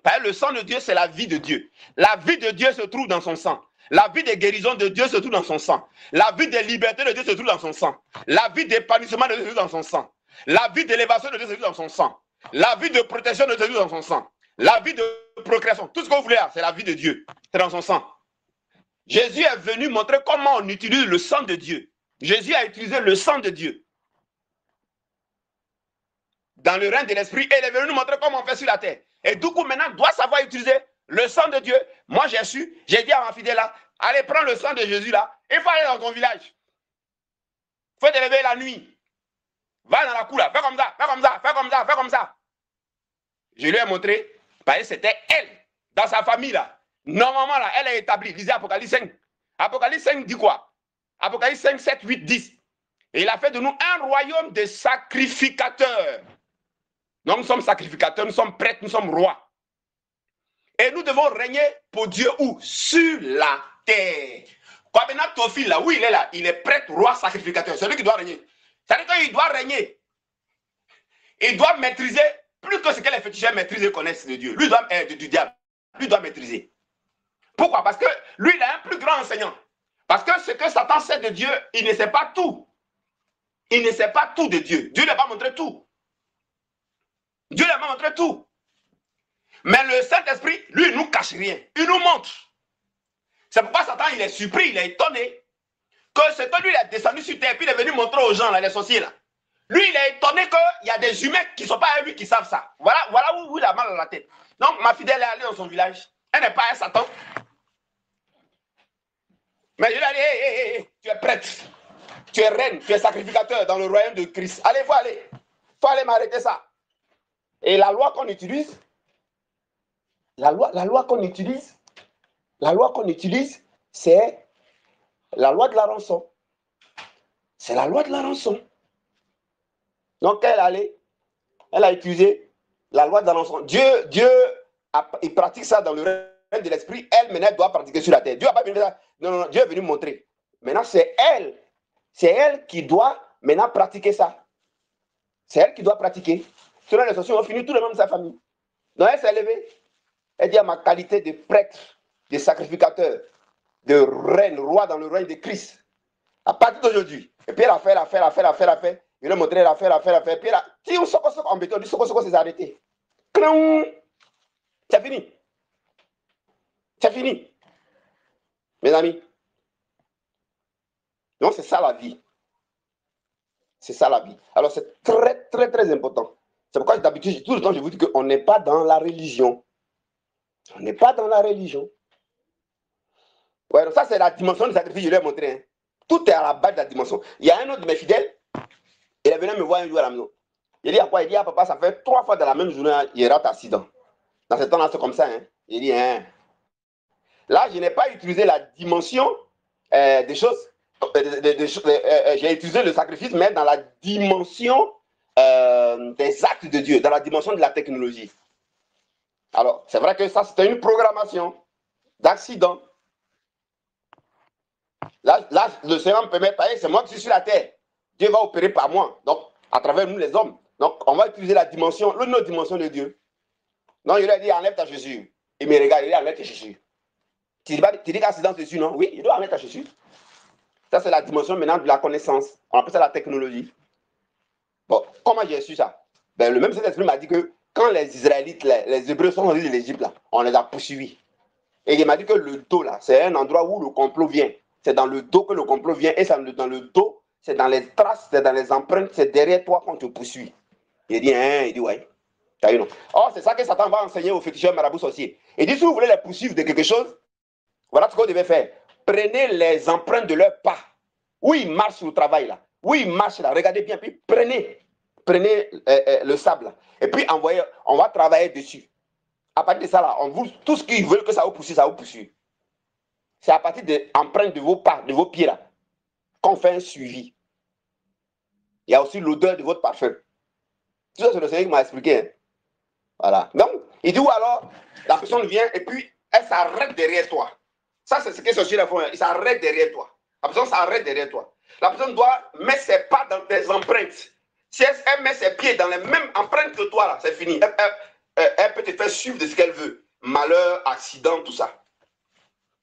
Parce que le sang de Dieu, c'est la vie de Dieu. La vie de Dieu se trouve dans son sang. La vie de guérison de Dieu se trouve dans son sang. La vie de liberté de Dieu se trouve dans son sang. La vie d'épanouissement de Dieu se trouve dans son sang. La vie d'élévation de Dieu se trouve dans son sang. La vie de protection de Dieu se trouve dans son sang. La vie de procréation, tout ce que vous voulez, c'est la vie de Dieu. C'est dans son sang. Jésus est venu montrer comment on utilise le sang de Dieu. Jésus a utilisé le sang de Dieu dans le règne de l'Esprit et il est venu nous montrer comment on fait sur la terre. Et du coup, maintenant, doit savoir utiliser le sang de Dieu. Moi, j'ai dit à ma fidèle là, allez prendre le sang de Jésus là, il faut aller dans ton village. Il faut te lever la nuit. Va dans la cour là, fais comme ça, fais comme ça, fais comme ça, fais comme ça. Je lui ai montré, parce que c'était elle, dans sa famille là. Normalement là, elle est établie. Lisez Apocalypse 5. Apocalypse 5 dit quoi? Apocalypse 5, 7, 8, 10. Et il a fait de nous un royaume de sacrificateurs. Donc nous sommes sacrificateurs, nous sommes prêtres, nous sommes rois. Et nous devons régner pour Dieu où? Sur la terre. Quand maintenant Théophile là, où il est là, il est prêtre, roi, sacrificateur. C'est lui qui doit régner. C'est-à-dire qu'il doit régner. Il doit maîtriser plus que ce que les féticheurs maîtrisent et connaissent de Dieu. Lui doit du diable. Lui doit maîtriser. Pourquoi? Parce que lui, il a un plus grand enseignant. Parce que ce que Satan sait de Dieu, il ne sait pas tout. Il ne sait pas tout de Dieu. Dieu n'a pas montré tout. Dieu n'a pas montré tout. Mais le Saint-Esprit, lui, il ne nous cache rien. Il nous montre. C'est pourquoi Satan, il est surpris, il est étonné que c'est que lui, il est descendu sur terre, puis il est venu montrer aux gens, là, les sorciers, là. Lui, il est étonné qu'il y a des humains qui ne sont pas avec lui qui savent ça. Voilà où il a mal à la tête. Donc, ma fidèle est allée dans son village. Elle n'est pas un Satan. Mais je lui ai dit, hey, tu es prêtre, tu es reine, tu es sacrificateur dans le royaume de Christ. Allez, il faut aller m'arrêter ça. Et la loi qu'on utilise, la loi qu'on utilise, c'est la loi de la rançon. C'est la loi de la rançon. Donc, elle a utilisé la loi de la rançon. Dieu il pratique ça dans le règne de l'Esprit. Elle, maintenant, doit pratiquer sur la terre. Dieu n'a pas venu ça. Non, Dieu est venu montrer. Maintenant, c'est elle qui doit maintenant pratiquer ça. C'est elle qui doit pratiquer. Sinon, les sorciers ont fini tout le monde de sa famille. Donc, elle s'est levée. Elle dit à ma qualité de prêtre, de sacrificateur, de reine, roi dans le règne de Christ. À partir d'aujourd'hui. Et puis, elle a fait. Il a montré l'affaire. Puis, elle a dit, on sort en béton. Du soko, c'est arrêté. C'est fini. C'est fini. Mes amis. Donc, c'est ça la vie. C'est ça la vie. Alors, c'est très, très, très important. C'est pourquoi d'habitude, tout le temps, je vous dis qu'on n'est pas dans la religion. On n'est pas dans la religion. Ouais, donc ça, c'est la dimension du sacrifice, je lui ai montré. Hein. Tout est à la base de la dimension. Il y a un autre de mes fidèles, il est venu me voir un jour à la maison. Il dit à quoi? Il dit à papa, ça fait 3 fois dans la même journée, il rate accident. Dans ce temps-là, c'est comme ça. Hein. Il dit, hein. Là, je n'ai pas utilisé la dimension des choses. J'ai utilisé le sacrifice, mais dans la dimension des actes de Dieu, dans la dimension de la technologie. Alors, c'est vrai que ça, c'était une programmation d'accident. Là, le Seigneur me permet, c'est moi qui suis sur la terre. Dieu va opérer par moi, donc à travers nous les hommes. Donc, on va utiliser la dimension, l'autre dimension de Dieu. Donc, il lui a dit, enlève ta chaussure. Il me regarde, il dit, enlève ta chaussure. Tu dis qu'accident dessus, non? Oui, il doit enlever ta chaussure. Ça, c'est la dimension maintenant de la connaissance. On appelle ça la technologie. Bon, comment j'ai su ça? Ben, le même Saint-Esprit m'a dit que quand les Israélites, les Hébreux sont sortis de l'Égypte, là, on les a poursuivis. Et il m'a dit que le dos, là, c'est un endroit où le complot vient. C'est dans le dos que le complot vient. Et ça, dans le dos, c'est dans les traces, c'est dans les empreintes, c'est derrière toi qu'on te poursuit. Il dit, hein, il dit, ouais. Non. Or, c'est ça que Satan va enseigner aux féticheurs marabouts sorciers. Il dit, si vous voulez les poursuivre de quelque chose, voilà ce que vous devez faire. prenez les empreintes de leurs pas. Où ils marchent sur le travail, là. Où ils marchent, là. Regardez bien, puis prenez le sable, là. Et puis envoyez, on va travailler dessus. À partir de ça, là, tout ce qu'ils veulent que ça vous poursuive, ça vous poursuit. C'est à partir des empreintes de vos pas, de vos pieds, là, qu'on fait un suivi. Il y a aussi l'odeur de votre parfum. Tout ça, c'est le Seigneur qui m'a expliqué. Hein. Voilà. Donc, il dit, ou alors, la personne vient et puis elle s'arrête derrière toi. Ça, c'est ce que sorciers font. Il s'arrête derrière toi. La personne s'arrête derrière toi. La personne doit mettre ses pas dans tes empreintes. Si elle met ses pieds dans les mêmes empreintes que toi, là, c'est fini. Elle peut te faire suivre de ce qu'elle veut. Malheur, accident, tout ça.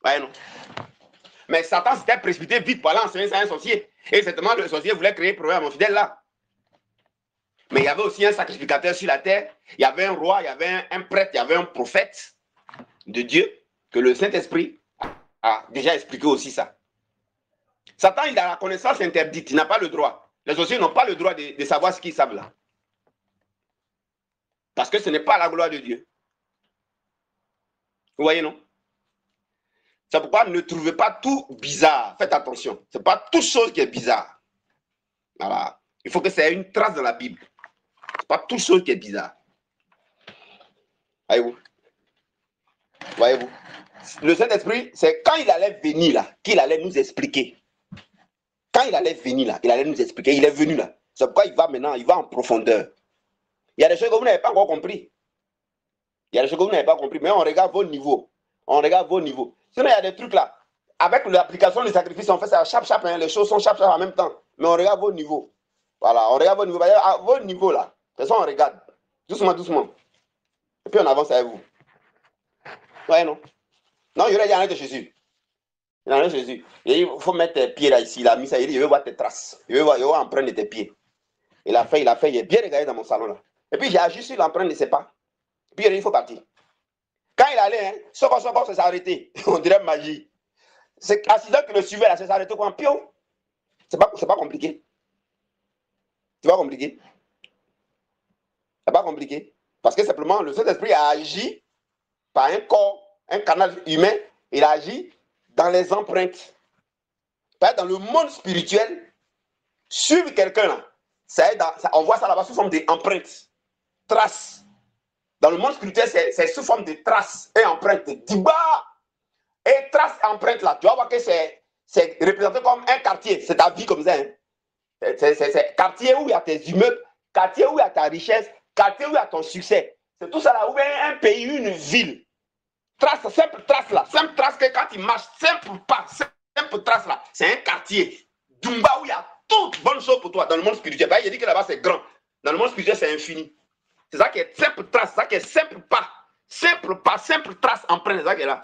Ouais, non. Mais Satan s'était précipité vite pour aller enseigner ça à un sorcier. Et certainement, le sorcier voulait créer problème à mon fidèle là. Mais il y avait aussi un sacrificateur sur la terre. Il y avait un roi, il y avait un prêtre, il y avait un prophète de Dieu que le Saint-Esprit a déjà expliqué aussi ça. Satan, il a la connaissance interdite. Il n'a pas le droit. Les sorciers n'ont pas le droit de savoir ce qu'ils savent là. Parce que ce n'est pas la gloire de Dieu. Vous voyez, non? C'est pourquoi ne trouvez pas tout bizarre. Faites attention. Ce n'est pas toute chose qui est bizarre. Voilà. Il faut que c'est une trace dans la Bible. Ce n'est pas toute chose qui est bizarre. Voyez-vous? Voyez-vous? Le Saint-Esprit, c'est quand il allait venir là, qu'il allait nous expliquer. Quand il allait venir là, il allait nous expliquer. Il est venu là. C'est pourquoi il va maintenant, il va en profondeur. Il y a des choses que vous n'avez pas encore compris. Il y a des choses que vous n'avez pas compris, mais on regarde vos niveaux. On regarde vos niveaux. Sinon, il y a des trucs là. Avec l'application du sacrifice, on fait ça chap, hein, les choses sont chap en même temps. Mais on regarde vos niveaux. Voilà, on regarde vos niveaux. À vos niveaux là, de toute façon, on regarde. Doucement, doucement. Et puis on avance avec vous. Ouais, non? Non, il y en a de Jésus. Il y en a de Jésus. Et il faut mettre tes pieds là, ici. Il a mis ça, il dit, je veux voir tes traces. Je veux voir l'empreinte de tes pieds. Il a fait, il est bien regardé dans mon salon là. Et puis j'ai agi sur l'empreinte de ses pas. Et puis il faut partir. Quand il allait, hein, ce qu'on s'est arrêté. On dirait magie. C'est accident que le suivait là, c'est arrêté comme un pion. C'est pas compliqué. C'est pas compliqué. C'est pas compliqué. Parce que simplement, le Saint-Esprit a agi par un corps, un canal humain. Il a agi dans les empreintes. Dans le monde spirituel, suivre quelqu'un là, on voit ça là-bas sous forme d'empreintes, traces. Dans le monde spirituel, c'est sous forme de traces et empreintes. Diba et traces et empreintes là, tu vas voir que c'est représenté comme un quartier. C'est ta vie comme ça. Hein. C'est quartier où il y a tes immeubles, quartier où il y a ta richesse, quartier où il y a ton succès. C'est tout ça là, où il y a un pays, une ville. Trace, simple trace là. Simple trace que quand il marche, simple pas, simple trace là. C'est un quartier. Dumba où il y a toutes bonnes choses pour toi dans le monde spirituel. Il dit que là-bas c'est grand. Dans le monde spirituel, c'est infini. C'est ça qui est simple trace, c'est ça qui est simple pas. Simple pas, simple trace empreinte, c'est ça qui est là.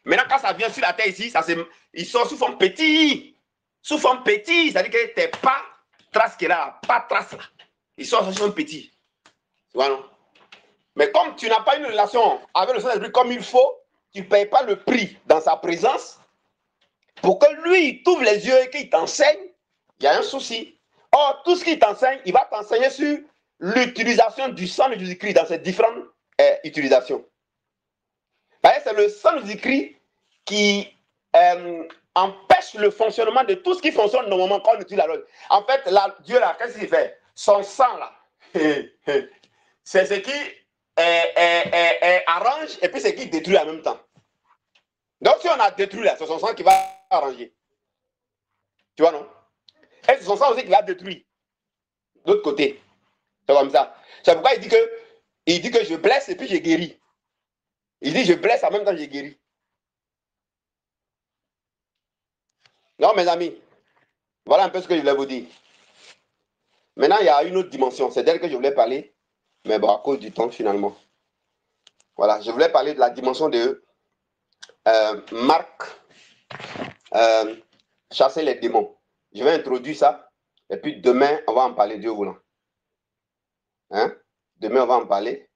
Maintenant, quand ça vient sur la terre ici, ils sont sous forme petit. Sous forme petit, c'est-à-dire que tes pas, trace qui est là, pas trace là. Ils sont sous forme petit. Voilà. Mais comme tu n'as pas une relation avec le Saint-Esprit comme il faut, tu ne payes pas le prix dans sa présence, pour que lui, il t'ouvre les yeux et qu'il t'enseigne, il y a un souci. Or, tout ce qu'il t'enseigne, il va t'enseigner sur l'utilisation du sang de Jésus-Christ dans ses différentes utilisations. C'est le sang de Jésus-Christ qui empêche le fonctionnement de tout ce qui fonctionne normalement quand on utilise la loi. En fait, là, Dieu, là, qu'est-ce qu'il fait? Son sang, là, c'est ce qui arrange et puis c'est qui détruit en même temps. Donc, si on a détruit là, c'est son sang qui va arranger. Tu vois, non? Et c'est son sang aussi qui va détruire. D'autre côté. C'est comme ça. C'est pourquoi il dit que je blesse et puis je guéris. Il dit je blesse en même temps que je guéris. Non, mes amis, voilà un peu ce que je voulais vous dire. Maintenant, il y a une autre dimension. C'est d'elle que je voulais parler, mais bon, à cause du temps, finalement. Voilà, je voulais parler de la dimension de Marc, chasser les démons. Je vais introduire ça, et puis demain, on va en parler, Dieu voulant. Hein? Demain, on va en parler.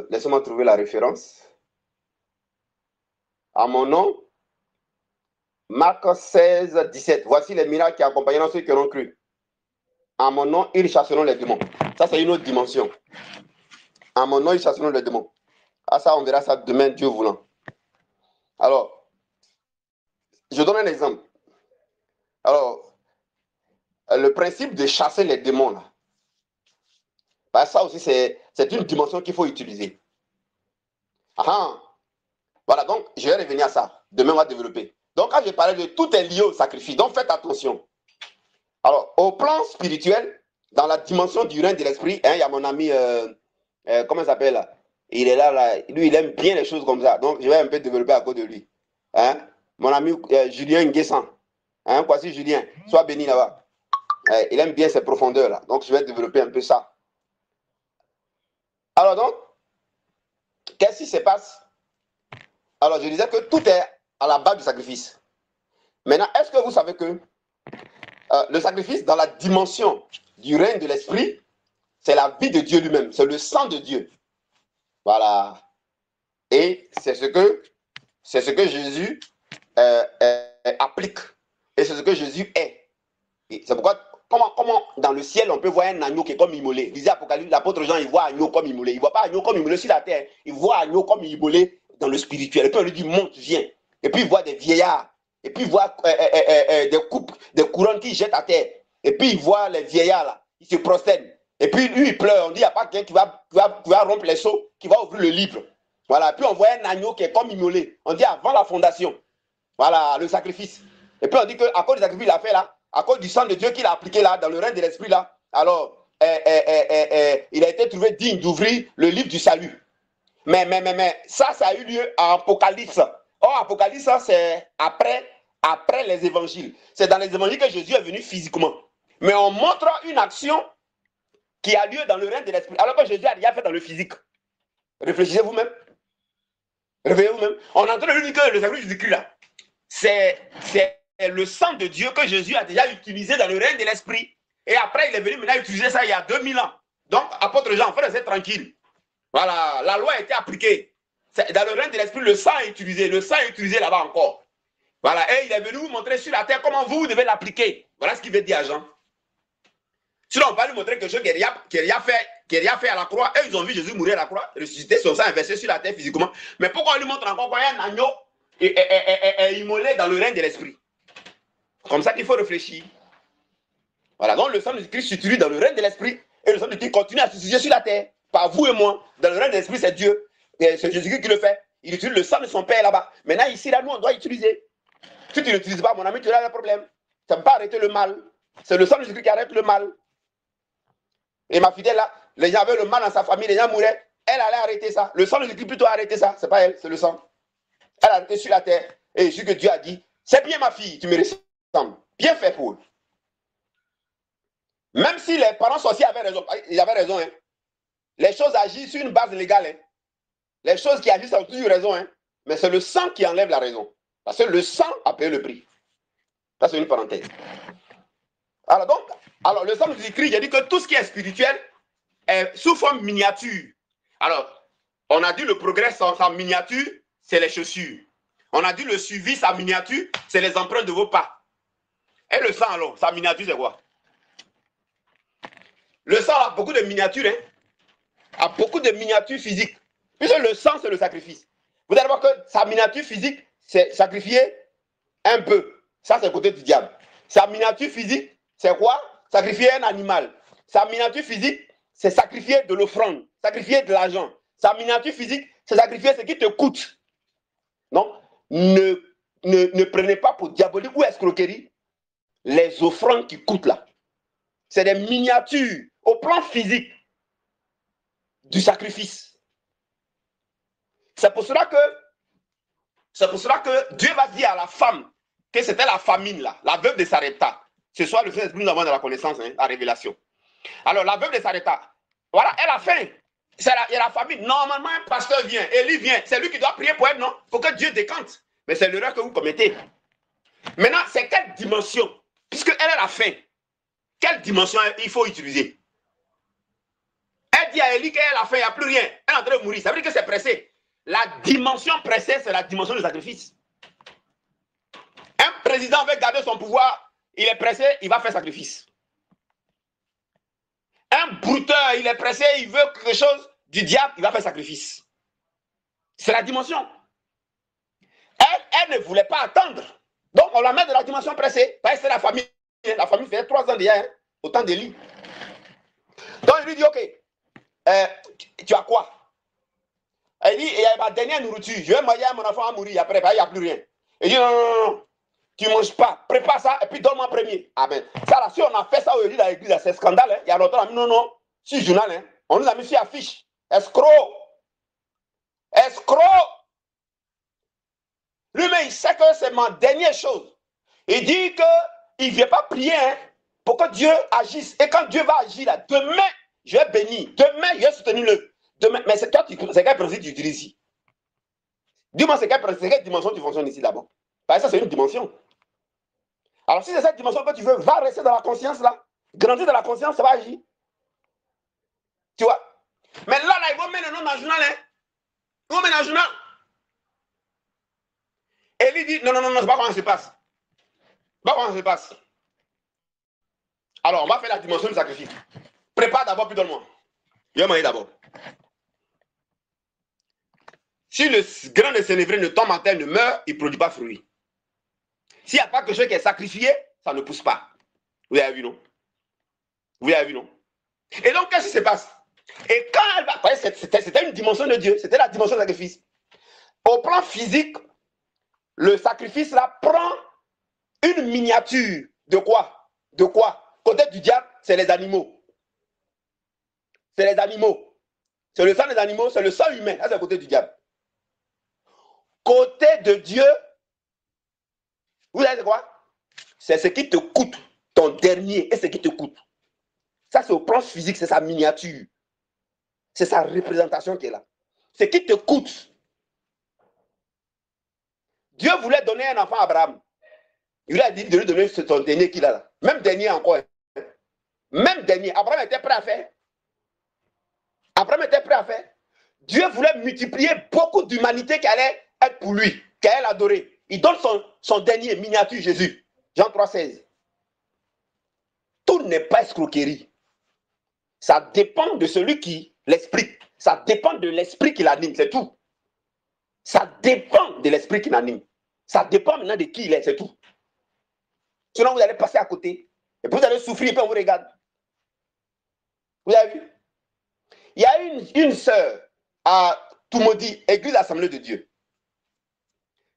Laissez-moi trouver la référence. À mon nom, Marc 16, 17. Voici les miracles qui accompagneront ceux qui auront cru. À mon nom, ils chasseront les démons. Ça, c'est une autre dimension. À mon nom, ils chasseront les démons. Ah, ça, on verra ça demain, Dieu voulant. Alors, je donne un exemple. Alors, le principe de chasser les démons, là, bah, ça aussi, c'est une dimension qu'il faut utiliser. Ah, voilà, donc je vais revenir à ça. Demain, on va développer. Donc, quand je parlais de tout est lié au sacrifice, donc faites attention. Alors, au plan spirituel, dans la dimension du règne de l'esprit, hein, il y a mon ami, comment il s'appelle là? Il est là, lui, il aime bien les choses comme ça. Donc, je vais un peu développer à cause de lui. Hein? Mon ami Julien Nguessan. Hein? Voici Julien, sois béni là-bas. Il aime bien ces profondeurs-là. Donc, je vais développer un peu ça. Alors, donc, qu'est-ce qui se passe? Alors, je disais que tout est à la base du sacrifice. Maintenant, est-ce que vous savez que le sacrifice, dans la dimension du règne de l'esprit, c'est la vie de Dieu lui-même, c'est le sang de Dieu. Voilà. Et c'est ce que Jésus applique. Et c'est ce que Jésus est. C'est pourquoi, comment dans le ciel, on peut voir un agneau qui est comme immolé. Il disait Apocalypse, l'apôtre Jean, il voit agneau comme immolé. Il ne voit pas agneau comme immolé sur la terre. Il voit agneau comme immolé dans le spirituel. Et puis on lui dit, monte, viens. Et puis il voit des vieillards. Et puis il voit des couronnes qui jettent à terre. Et puis il voit les vieillards là. Ils se prosternent. Et puis lui, il pleure. On dit, il n'y a pas quelqu'un qui va rompre les seaux, qui va ouvrir le livre. Voilà. Puis on voit un agneau qui est comme immolé. On dit avant la fondation. Voilà, le sacrifice. Et puis on dit qu'à cause du sacrifice qu'il a fait là, à cause du sang de Dieu qu'il a appliqué là, dans le règne de l'esprit là, alors il a été trouvé digne d'ouvrir le livre du salut. Mais ça a eu lieu à Apocalypse. Or, Apocalypse, c'est après les évangiles. C'est dans les évangiles que Jésus est venu physiquement. Mais on montre une action qui a lieu dans le règne de l'esprit, alors que Jésus a déjà fait dans le physique. Réfléchissez vous-même. Réveillez vous-même. On est en train de dire que le sacrifice du Christ là, c'est le sang de Dieu que Jésus a déjà utilisé dans le règne de l'esprit. Et après, il est venu maintenant utiliser ça il y a 2000 ans. Donc, apôtre Jean, frère, c'est tranquille. Voilà, la loi a été appliquée. Dans le règne de l'esprit, le sang est utilisé. Le sang est utilisé là-bas encore. Voilà, et il est venu vous montrer sur la terre comment vous devez l'appliquer. Voilà ce qu'il veut dire à Jean. Sinon, on va lui montrer quelque chose qui n'a rien fait à la croix. Et ils ont vu Jésus mourir à la croix, ressusciter, son sang inversé sur la terre physiquement. Mais pourquoi on lui montre encore qu'il y a un agneau est immolé dans le règne de l'esprit? Comme ça qu'il faut réfléchir. Voilà, donc le sang de Christ s'utilise dans le règne de l'esprit et le sang de Christ continue à s'utiliser sur la terre. Par vous et moi. Dans le règne de l'esprit, c'est Dieu. C'est Jésus-Christ qui le fait. Il utilise le sang de son Père là-bas. Maintenant, ici, là, nous, on doit utiliser. Si tu n'utilises pas, mon ami, tu as un problème. Ça ne peut pas arrêter le mal. C'est le sang de Jésus qui arrête le mal. Et ma fidèle là, les gens avaient le mal dans sa famille, les gens mouraient. Elle allait arrêter ça. Le sang de Jésus plutôt arrêter ça. C'est pas elle, c'est le sang. Elle a arrêté sur la terre. Et ce que Dieu a dit, c'est bien ma fille, tu me ressembles. Bien fait pour eux. Même si les parents sorciers avaient raison, ils avaient raison. Hein. Les choses agissent sur une base légale. Hein. Les choses qui agissent ont toujours raison. Hein. Mais c'est le sang qui enlève la raison. Parce que le sang a payé le prix. Ça, c'est une parenthèse. Alors le sang de Jésus-Christ, j'ai dit que tout ce qui est spirituel est sous forme miniature. Alors, on a dit le progrès sa miniature, c'est les chaussures. On a dit le suivi, sa miniature, c'est les empreintes de vos pas. Et le sang, alors, sa miniature, c'est quoi? Le sang a beaucoup de miniatures, hein? A beaucoup de miniatures physiques. Puisque le sang, c'est le sacrifice. Vous allez voir que sa miniature physique, c'est sacrifier un peu. Ça, c'est le côté du diable. Sa miniature physique, c'est quoi? Sacrifier un animal. Sa miniature physique, c'est sacrifier de l'offrande, sacrifier de l'argent. Sa miniature physique, c'est sacrifier ce qui te coûte. Donc, ne prenez pas pour diabolique ou escroquerie les offrandes qui coûtent là. C'est des miniatures au plan physique du sacrifice. C'est pour cela que Dieu va dire à la femme que c'était la famine là, la veuve de Sarepta. Ce soir, le Saint-Esprit nous avons de la connaissance, hein, la révélation. Alors, la veuve de Sarepta, voilà, elle a faim. Il y a la famine. Normalement, un pasteur vient, Élie vient. C'est lui qui doit prier pour elle, non? Pour que Dieu décante. Mais c'est l'erreur que vous commettez. Maintenant, c'est quelle dimension? Puisqu'elle a faim, quelle dimension il faut utiliser? Elle dit à Élie qu'elle a faim, il n'y a plus rien. Elle est en train de mourir. Ça veut dire que c'est pressé. La dimension pressée, c'est la dimension du sacrifice. Un président veut garder son pouvoir, il est pressé, il va faire sacrifice. Un brouteur, il est pressé, il veut quelque chose du diable, il va faire sacrifice. C'est la dimension. Elle ne voulait pas attendre. Donc, on la met dans la dimension pressée. Parce que c'est la famille. La famille fait 3 ans déjà, hein, autant de lits. Donc, il lui dit, OK, tu as quoi? Elle dit, il y a ma dernière nourriture. Je vais manger, mon enfant va mourir. Après, il n'y a plus rien. Il dit, non, tu ne manges pas. Prépare ça et puis donne-moi en premier. Amen. Ça, là, si on a fait ça aujourd'hui dans l'église, c'est scandale. Hein. Il y a longtemps, on a mis non. Si journal, hein, on nous a mis sur affiche. Escroc. Lui-même, il sait que c'est ma dernière chose. Il dit qu'il ne vient pas prier hein, pour que Dieu agisse. Et quand Dieu va agir, là, demain, je vais bénir. Demain, je vais soutenir le. Demain, mais c'est quel principe tu utilises ici? Dis-moi, c'est quelle dimension tu fonctionnes ici d'abord? Parce que ça, c'est une dimension. Alors, si c'est cette dimension que tu veux, va rester dans la conscience là. Grandir dans la conscience, ça va agir. Tu vois? Mais là, ils vont mettre le nom dans le journal. Hein? Ils vont mettre dans le journal. Et lui dit, non, c'est pas comment ça se passe. Pas comment ça se passe. Alors, on va faire la dimension du sacrifice. Prépare d'abord, puis donne-moi. Je vais manger d'abord. Si le grain de sénévré ne tombe en terre, ne meurt, il ne produit pas fruit. S'il n'y a pas quelque chose qui est sacrifié, ça ne pousse pas. Vous avez vu, non? Vous avez vu, non? Et donc, qu'est-ce qui se passe? Et quand elle va... C'était une dimension de Dieu. C'était la dimension du sacrifice. Au plan physique, le sacrifice là prend une miniature de quoi? De quoi? Côté du diable, c'est les animaux. C'est les animaux. C'est le sang des animaux, c'est le sang humain. Ça, c'est le côté du diable. Côté de Dieu, vous savez quoi? C'est ce qui te coûte, ton dernier, et ce qui te coûte. Ça, c'est au plan physique, c'est sa miniature. C'est sa représentation qui est là. Ce qui te coûte. Dieu voulait donner un enfant à Abraham. Il lui a dit de lui donner son dernier qu'il a là. Même dernier encore. Même dernier. Abraham était prêt à faire. Abraham était prêt à faire. Dieu voulait multiplier beaucoup d'humanité qui allait être pour lui, qui allait l'adorer. Il donne son dernier miniature Jésus. Jean 3,16. Tout n'est pas escroquerie. Ça dépend de celui qui l'explique. Ça dépend de l'esprit qui l'anime, c'est tout. Ça dépend de l'esprit qui l'anime. Ça dépend maintenant de qui il est, c'est tout. Sinon, vous allez passer à côté. Et puis vous allez souffrir et puis on vous regarde. Vous avez vu? Il y a une sœur à Toumaudi, Église Assemblée de Dieu.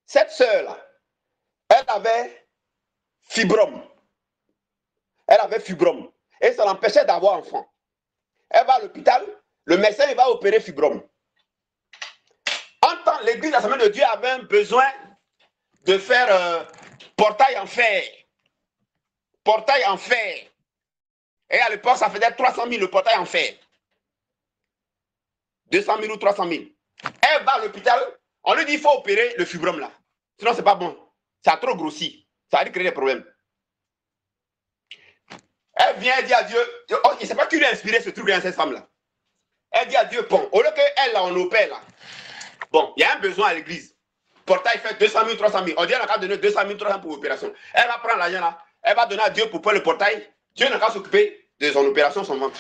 Cette sœur-là, elle avait fibrome. Elle avait fibrome. Et ça l'empêchait d'avoir enfant. Elle va à l'hôpital, le médecin il va opérer fibrome. En temps, l'Église Assemblée de Dieu avait un besoin de faire portail en fer. Portail en fer. Et à l'époque, ça faisait 300 000 le portail en fer. 200 000 ou 300 000. Elle va à l'hôpital, on lui dit qu'il faut opérer le fibrome là. Sinon, c'est pas bon. Ça a trop grossi. Ça va lui créer des problèmes. Elle vient dire à Dieu, oh, il ne sait pas qui lui a inspiré ce truc, cette femme-là. Elle dit à Dieu, bon, au lieu qu'elle, là, on opère là. Bon, il y a un besoin à l'église. Portail fait 200 000, 300 000. On dit, elle n'a qu'à donner 200 000, 300 000 pour l'opération. Elle va prendre l'argent là. Elle va donner à Dieu pour faire le portail. Dieu n'a qu'à s'occuper de son opération, son ventre.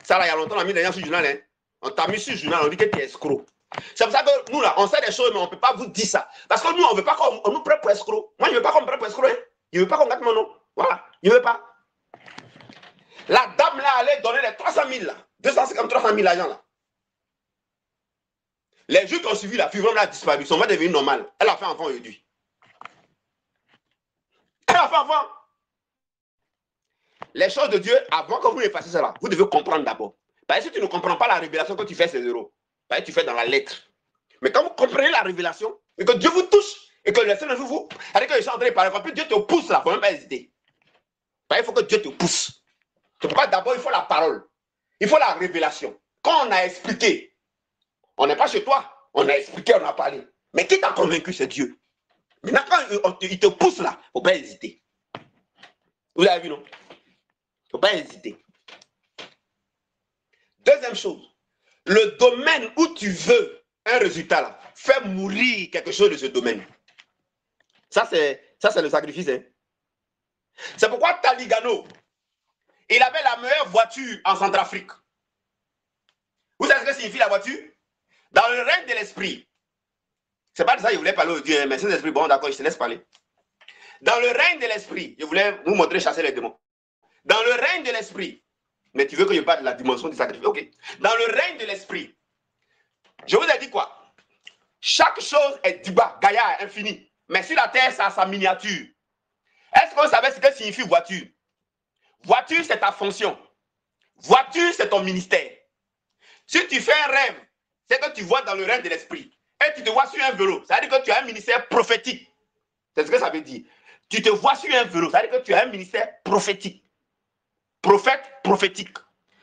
Ça, là, il y a longtemps, on a mis des gens sur le journal. Hein. On t'a mis sur le journal, on dit que tu es escroc. C'est pour ça que nous, là, on sait des choses, mais on ne peut pas vous dire ça. Parce que nous, on ne veut pas qu'on nous prenne pour escroc. Moi, je ne veux pas qu'on me prenne pour escroc. Hein. Je ne veux pas qu'on gâte mon nom. Voilà, je ne veux pas. La dame, là, allait donner les 300 000, là. 250, 300 000 l'argent, là. Les jours qui ont suivi, la fibrome a disparu. Son ventre est devenu normal. Elle a fait enfant aujourd'hui. Elle a fait enfant. Les choses de Dieu, avant que vous ne fassiez cela, vous devez comprendre d'abord. Parce que si tu ne comprends pas la révélation que tu fais, c'est zéro. Parce que tu fais dans la lettre. Mais quand vous comprenez la révélation, et que Dieu vous touche, et que le Seigneur vous... Avec que je suis en train de parler, quand Dieu te pousse là, il ne faut même pas hésiter. Parce qu'il faut que Dieu te pousse. C'est pourquoi d'abord, il faut la parole. Il faut la révélation. Quand on a expliqué, on n'est pas chez toi, on a expliqué, on a parlé. Mais qui t'a convaincu, c'est Dieu. Maintenant, quand il te pousse là, il ne faut pas hésiter. Vous avez vu, non? Il ne faut pas hésiter. Deuxième chose, le domaine où tu veux un résultat là, fais mourir quelque chose de ce domaine. Ça, c'est le sacrifice. Hein? C'est pourquoi Taligano, il avait la meilleure voiture en Centrafrique. Vous savez ce que signifie la voiture? Dans le règne de l'esprit, C'est pas de ça que je voulais parler au Dieu, mais Saint-Esprit, bon, d'accord, je te laisse parler. Dans le règne de l'esprit, je voulais vous montrer chasser les démons. Dans le règne de l'esprit, mais tu veux que je parle de la dimension du sacrifice? Ok. Dans le règne de l'esprit, je vous ai dit quoi? Chaque chose est du bas, Gaïa, infini. Mais sur la terre, ça a sa miniature. Est-ce que vous savez ce que signifie voiture? Voiture, c'est ta fonction. Voiture, c'est ton ministère. Si tu fais un rêve, c'est que tu vois dans le règne de l'esprit. Et tu te vois sur un vélo. Ça veut dire que tu as un ministère prophétique. C'est ce que ça veut dire. Tu te vois sur un vélo. Ça veut dire que tu as un ministère prophétique. Prophète prophétique.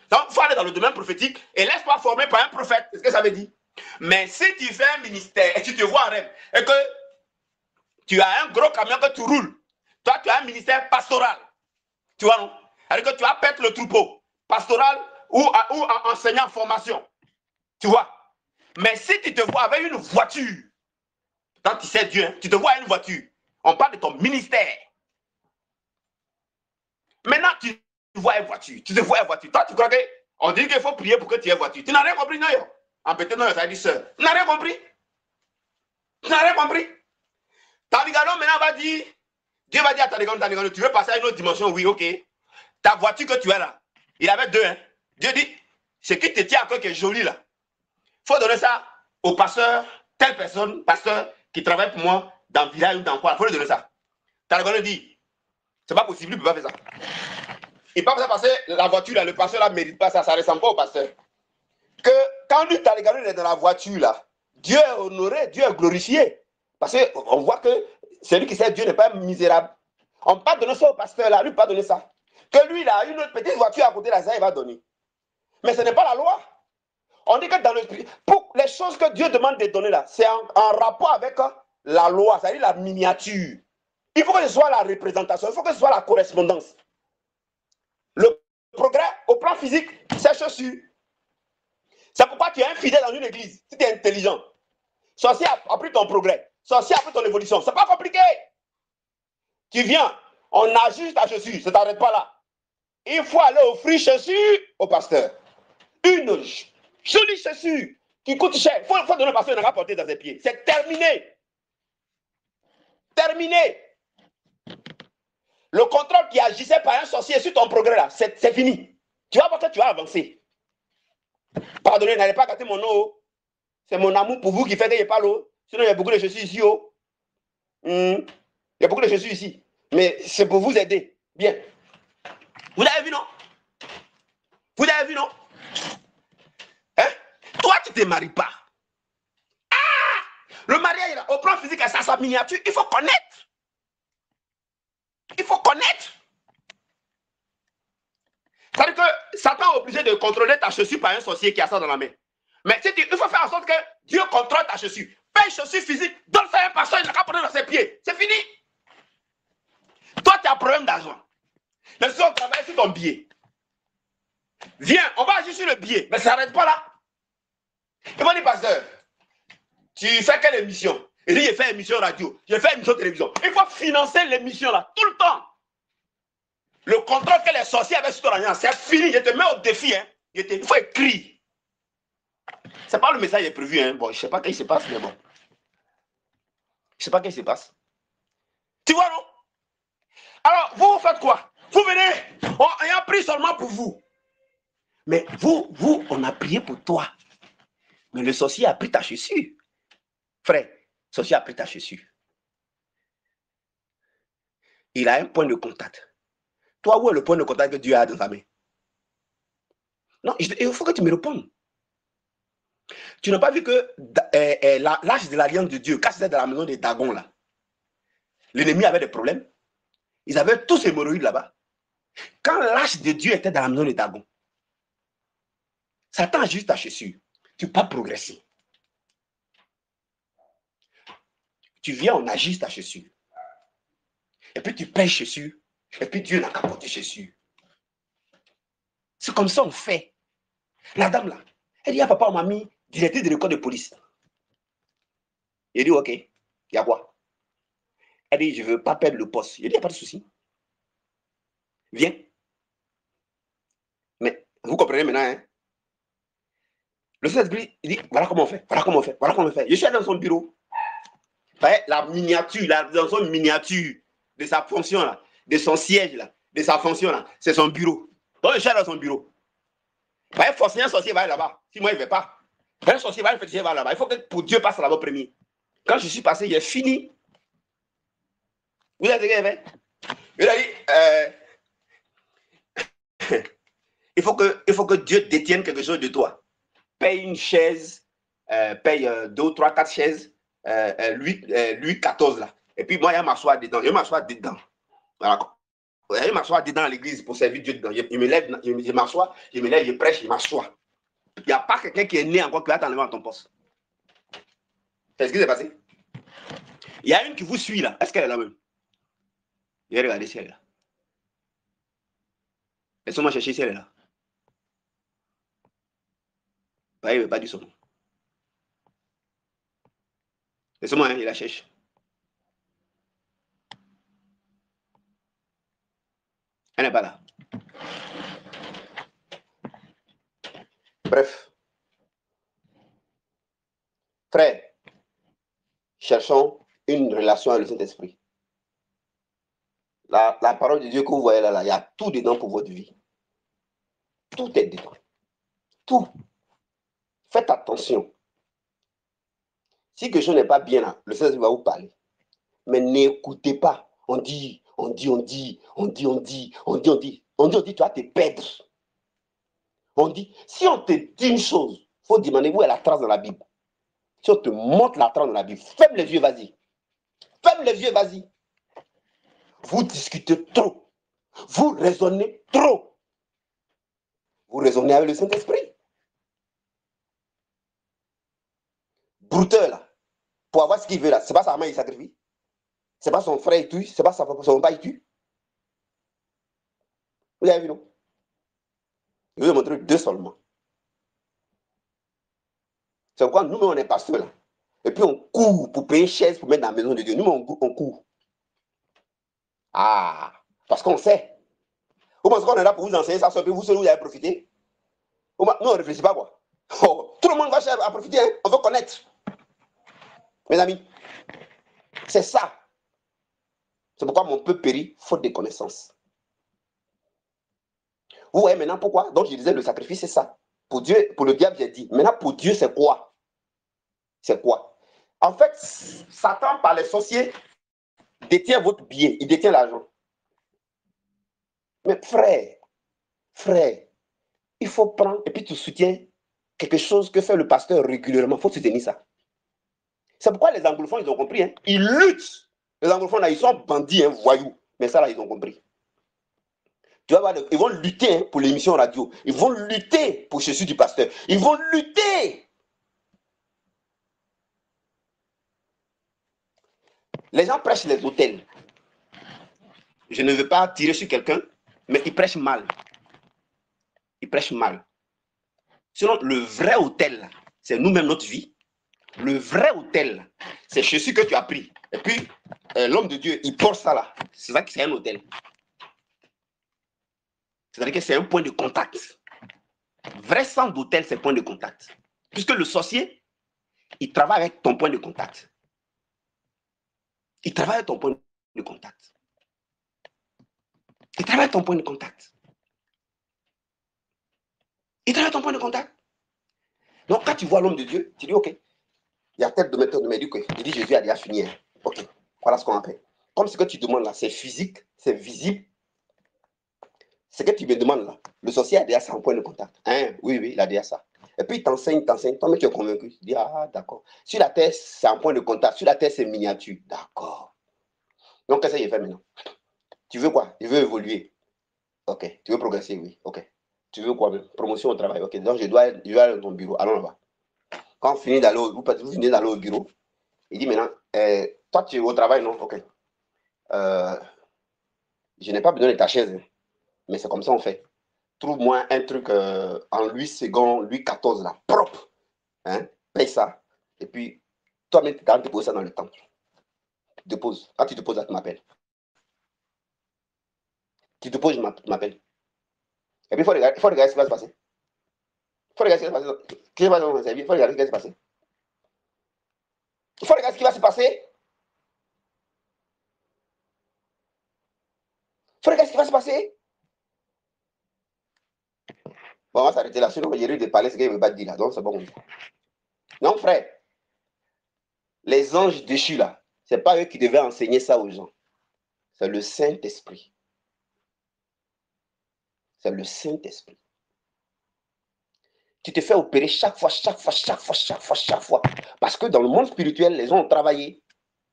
Donc, il faut aller dans le domaine prophétique et laisse-toi former par un prophète. C'est ce que ça veut dire. Mais si tu fais un ministère et tu te vois en rêve et que tu as un gros camion que tu roules, toi, tu as un ministère pastoral. Tu vois, non? C'est-à-dire que tu appelles le troupeau pastoral ou enseignant en formation. Tu vois? Mais si tu te vois avec une voiture, quand tu sais Dieu, hein, tu te vois avec une voiture, on parle de ton ministère. Maintenant, tu vois une voiture, tu te vois une voiture. Toi, tu crois qu'on dit qu'il faut prier pour que tu aies une voiture. Tu n'as rien compris, non? En pété, non, ça a dit sœur. Tu n'as rien compris? Tu n'as rien compris? Tanigano, maintenant, va dire, Dieu va dire à Tanigano, tu veux passer à une autre dimension? Oui, ok. Ta voiture que tu as là, il avait deux. Hein. Dieu dit, ce qui te tient à cœur qui est joli là, il faut donner ça au pasteur, telle personne, pasteur qui travaille pour moi dans le village ou dans quoi. Il faut lui donner ça. Tanigano dit, c'est pas possible, il ne peut pas faire ça. Il ne peut pas faire passer la voiture là, le pasteur là ne mérite pas ça, ça ne ressemble pas au pasteur. Que quand lui, Tanigano, il est dans la voiture là, Dieu est honoré, Dieu est glorifié. Parce qu'on voit que celui qui sait Dieu n'est pas misérable. On ne peut pas donner ça au pasteur là, lui ne peut pas donner ça. Que lui, il a une autre petite voiture à côté de ça, il va donner. Mais ce n'est pas la loi. On dit que dans le pour les choses que Dieu demande de donner là, c'est en rapport avec la loi, c'est-à-dire la miniature. Il faut que ce soit la représentation, il faut que ce soit la correspondance. Le progrès au plan physique, c'est chaussures. C'est pourquoi tu es infidèle dans une église, si tu es intelligent. Sorcier a pris ton progrès, sorcier a pris ton évolution. C'est pas compliqué. Tu viens, on ajuste ta chaussure, ça ne t'arrête pas là. Il faut aller offrir chaussures au pasteur. Une jolie chaussure qui coûte cher. Il faut donner au pasteur, il n'a pas porté dans ses pieds. C'est terminé. Terminé. Le contrôle qui agissait par un sorcier sur ton progrès là, c'est fini. Tu vas voir que tu vas avancer. Pardonnez, n'allez pas gâter mon nom. C'est mon amour pour vous qui fait que je parle. Sinon, il y a beaucoup de chaussures ici. Il y a beaucoup de chaussures ici. Mais c'est pour vous aider. Bien. Vous l'avez vu, non? Vous l'avez vu, non? Hein? Toi, tu ne te maries pas. Ah! Le mariage, là, au plan physique, ça sa miniature. Il faut connaître. Il faut connaître. C'est-à-dire que Satan est obligé de contrôler ta chaussure par un sorcier qui a ça dans la main. Mais il faut faire en sorte que Dieu contrôle ta chaussure. Paye chaussure physique, donne ça à un pasteur, il n'a qu'à prendre dans ses pieds. C'est fini. Toi, tu as un problème d'argent. Les gens travaillent sur ton billet. Viens, on va agir sur le billet. Mais ça n'arrête pas là. Il m'a dit, pasteur, tu fais quelle émission? Il dit, j'ai fait émission radio, j'ai fait émission télévision. Il faut financer l'émission là, tout le temps. Le contrôle que les sorciers avaient sur ton alliance, c'est fini. Je te mets au défi. Hein. Il faut écrire. C'est pas le message qui est prévu. Hein. Bon, je ne sais pas ce qui se passe, mais bon. Je ne sais pas ce qui se passe. Tu vois, non? Alors, vous faites quoi? Vous venez, on a prié seulement pour vous. Mais vous, on a prié pour toi. Mais le sorcier a pris ta chaussure. Frère, le sorcier a pris ta chaussure. Il a un point de contact. Toi, où est le point de contact que Dieu a dans ta main? Non, il faut que tu me répondes. Tu n'as pas vu que l'âge de l'alliance de Dieu, quand c'était dans la maison des Dagon, là, l'ennemi avait des problèmes. Ils avaient tous ces hémorroïdes là-bas. Quand l'âge de Dieu était dans la maison des Dagon, Satan a juste ta chaussure. Tu ne peux pas progresser. Tu viens, on ajuste ta chaussure. Et puis tu payes chaussure. Et puis Dieu n'a qu'à porter chaussure. C'est comme ça on fait. La dame là, elle dit à papa, on m'a mis directrice de l'école de police. Il dit, ok, il y a quoi? Elle dit, je ne veux pas perdre le poste. Il dit, il n'y a pas de souci. Viens. Mais vous comprenez maintenant, hein? Le Saint-Esprit, il dit, voilà comment on fait, voilà comment on fait, voilà comment on fait. Je suis allé dans son bureau. La miniature, dans son miniature de sa fonction là, de son siège là, de sa fonction là, c'est son bureau. Donc je cherche dans son bureau. Forcément, un sorcier va aller là-bas. Si moi, il ne veut pas. Un sorcier va aller là-bas. Il faut que pour Dieu passe là-bas premier. Quand je suis passé, j'ai fini. Vous avez dit, il a dit, il faut que Dieu détienne quelque chose de toi. Paye une chaise, paye 2, 3, 4 chaises, lui 14 là. Et puis moi, il m'assoit dedans. Je m'assois dedans. Voilà. Je m'assois dedans à l'église pour servir Dieu dedans. Je me lève, je m'assois, je me lève, je prêche, je m'assois. Il n'y a pas quelqu'un qui est né encore qui va t'enlever à ton poste. C'est ce qui s'est passé. Il y a une qui vous suit là. Est-ce qu'elle est là même? Je vais regarder si elle est là. Laissez-moi chercher si elle est là. Il ne veut pas dire son nom. Laissez-moi, il la cherche. Elle n'est pas là. Bref. Frère, cherchons une relation avec le Saint-Esprit. La parole de Dieu que vous voyez là, il y a tout dedans pour votre vie. Tout est dedans. Tout. Faites attention. Si quelque chose n'est pas bien là, le Saint-Esprit va vous parler. Mais n'écoutez pas. On dit, tu vas te perdre. On dit, si on te dit une chose, il faut demander où est la trace dans la Bible. Si on te montre la trace dans la Bible, ferme les yeux, vas-y. Ferme les yeux, vas-y. Vous discutez trop. Vous raisonnez trop. Vous raisonnez avec le Saint-Esprit. Brouteur, là, pour avoir ce qu'il veut, là, c'est pas sa main, il sacrifie. C'est pas son frère, il tue. C'est pas son papa, il tue. Vous avez vu, non? Je vais vous montrer deux seulement. C'est pourquoi nous-mêmes, on est pasteurs, là. Et puis, on court pour payer une chaise pour mettre dans la maison de Dieu. Nous, on court. Ah, parce qu'on sait. Vous pensez qu'on est là pour vous enseigner ça, vous seul, vous allez profiter? Nous, on ne réfléchit pas, quoi. Oh, tout le monde va chercher à profiter, hein? On veut connaître. Mes amis, c'est ça. C'est pourquoi mon peuple périt faute de connaissances. Vous voyez maintenant pourquoi? Donc, je disais, le sacrifice, c'est ça. Pour Dieu, pour le diable, j'ai dit. Maintenant, pour Dieu, c'est quoi? C'est quoi? En fait, Satan, par les sorciers, détient votre billet, il détient l'argent. Mais frère, il faut prendre, et puis tu soutiens quelque chose que fait le pasteur régulièrement. Il faut soutenir ça. C'est pourquoi les anglophones, ils ont compris. Hein? Ils luttent. Les anglophones, là, ils sont bandits, hein, voyous. Mais ça, là, ils ont compris. Tu vas voir, ils vont lutter hein, pour l'émission radio. Ils vont lutter pour Jésus du pasteur. Ils vont lutter. Les gens prêchent les hôtels. Je ne veux pas tirer sur quelqu'un, mais ils prêchent mal. Ils prêchent mal. Sinon, le vrai hôtel, c'est nous-mêmes, notre vie. Le vrai hôtel, c'est Jésus que tu as pris. Et puis, l'homme de Dieu, il porte ça là. C'est ça que c'est un hôtel. C'est-à-dire que c'est un point de contact. Vrai centre d'hôtel, c'est point de contact. Puisque le sorcier, il travaille avec ton point de contact. Il travaille avec ton point de contact. Il travaille avec ton point de contact. Il travaille avec ton point de contact. Donc, quand tu vois l'homme de Dieu, tu dis, OK, il y a peut-être de méthode de médic. Il dit, Jésus a déjà fini. Hein. OK, voilà ce qu'on appelle. Comme ce que tu demandes là, c'est physique, c'est visible. Ce que tu me demandes là, le sorcier a déjà ça en point de contact. Hein? Oui, il a déjà ça. Et puis, il t'enseigne. Toi-même, tu es convaincu. Tu dis, ah, d'accord. Sur la terre, c'est un point de contact. Sur la terre, c'est miniature. D'accord. Donc, qu'est-ce que j'ai fait maintenant? Tu veux quoi? Je veux évoluer. OK. Tu veux progresser? Oui. OK. Tu veux quoi? Promotion au travail. OK. Donc, je dois aller dans ton bureau. Allons là-bas. Quand vous finissez d'aller au bureau, il dit maintenant, toi, tu es au travail, non? OK. Je n'ai pas besoin de ta chaise, hein, mais c'est comme ça on fait. Trouve-moi un truc en 8 secondes, 8-14 là, propre. Hein? Paye ça. Et puis, toi-même, tu as déposé ça dans le temple. Tu déposes. Quand tu déposes là, tu m'appelles. Tu déposes, je m'appelle. Et puis, il faut regarder ce qui va se passer. Il faut regarder ce qui va se passer. Il faut regarder ce qui va se passer. Il faut regarder ce qui va se passer. Frère, qu'est-ce qui va se passer? Bon, on va s'arrêter là. Sinon, j'ai de parler ce qu'il ne veut pas dire là. Donc, c'est bon. Non, frère. Les anges déchus là, ce n'est pas eux qui devaient enseigner ça aux gens. C'est le Saint-Esprit. C'est le Saint-Esprit. Tu te fais opérer chaque fois. Parce que dans le monde spirituel, les gens ont travaillé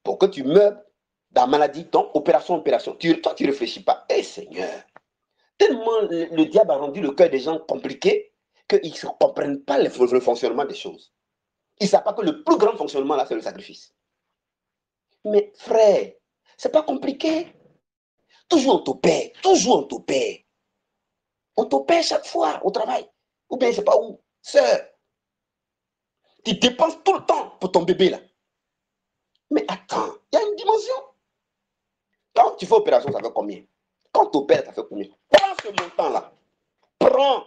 pour que tu meurs dans la maladie, donc opération. Toi, tu ne réfléchis pas. Eh Seigneur, tellement le diable a rendu le cœur des gens compliqué qu'ils ne comprennent pas le fonctionnement des choses. Ils ne savent pas que le plus grand fonctionnement là, c'est le sacrifice. Mais frère, ce n'est pas compliqué. Toujours on t'opère, On t'opère chaque fois au travail. Ou bien, je ne sais pas où. Sœur, tu dépenses tout le temps pour ton bébé là. Mais attends, il y a une dimension. Quand tu fais opération, ça fait combien? Quand tu opères, ça fait combien? Prends ce montant-là. Prends.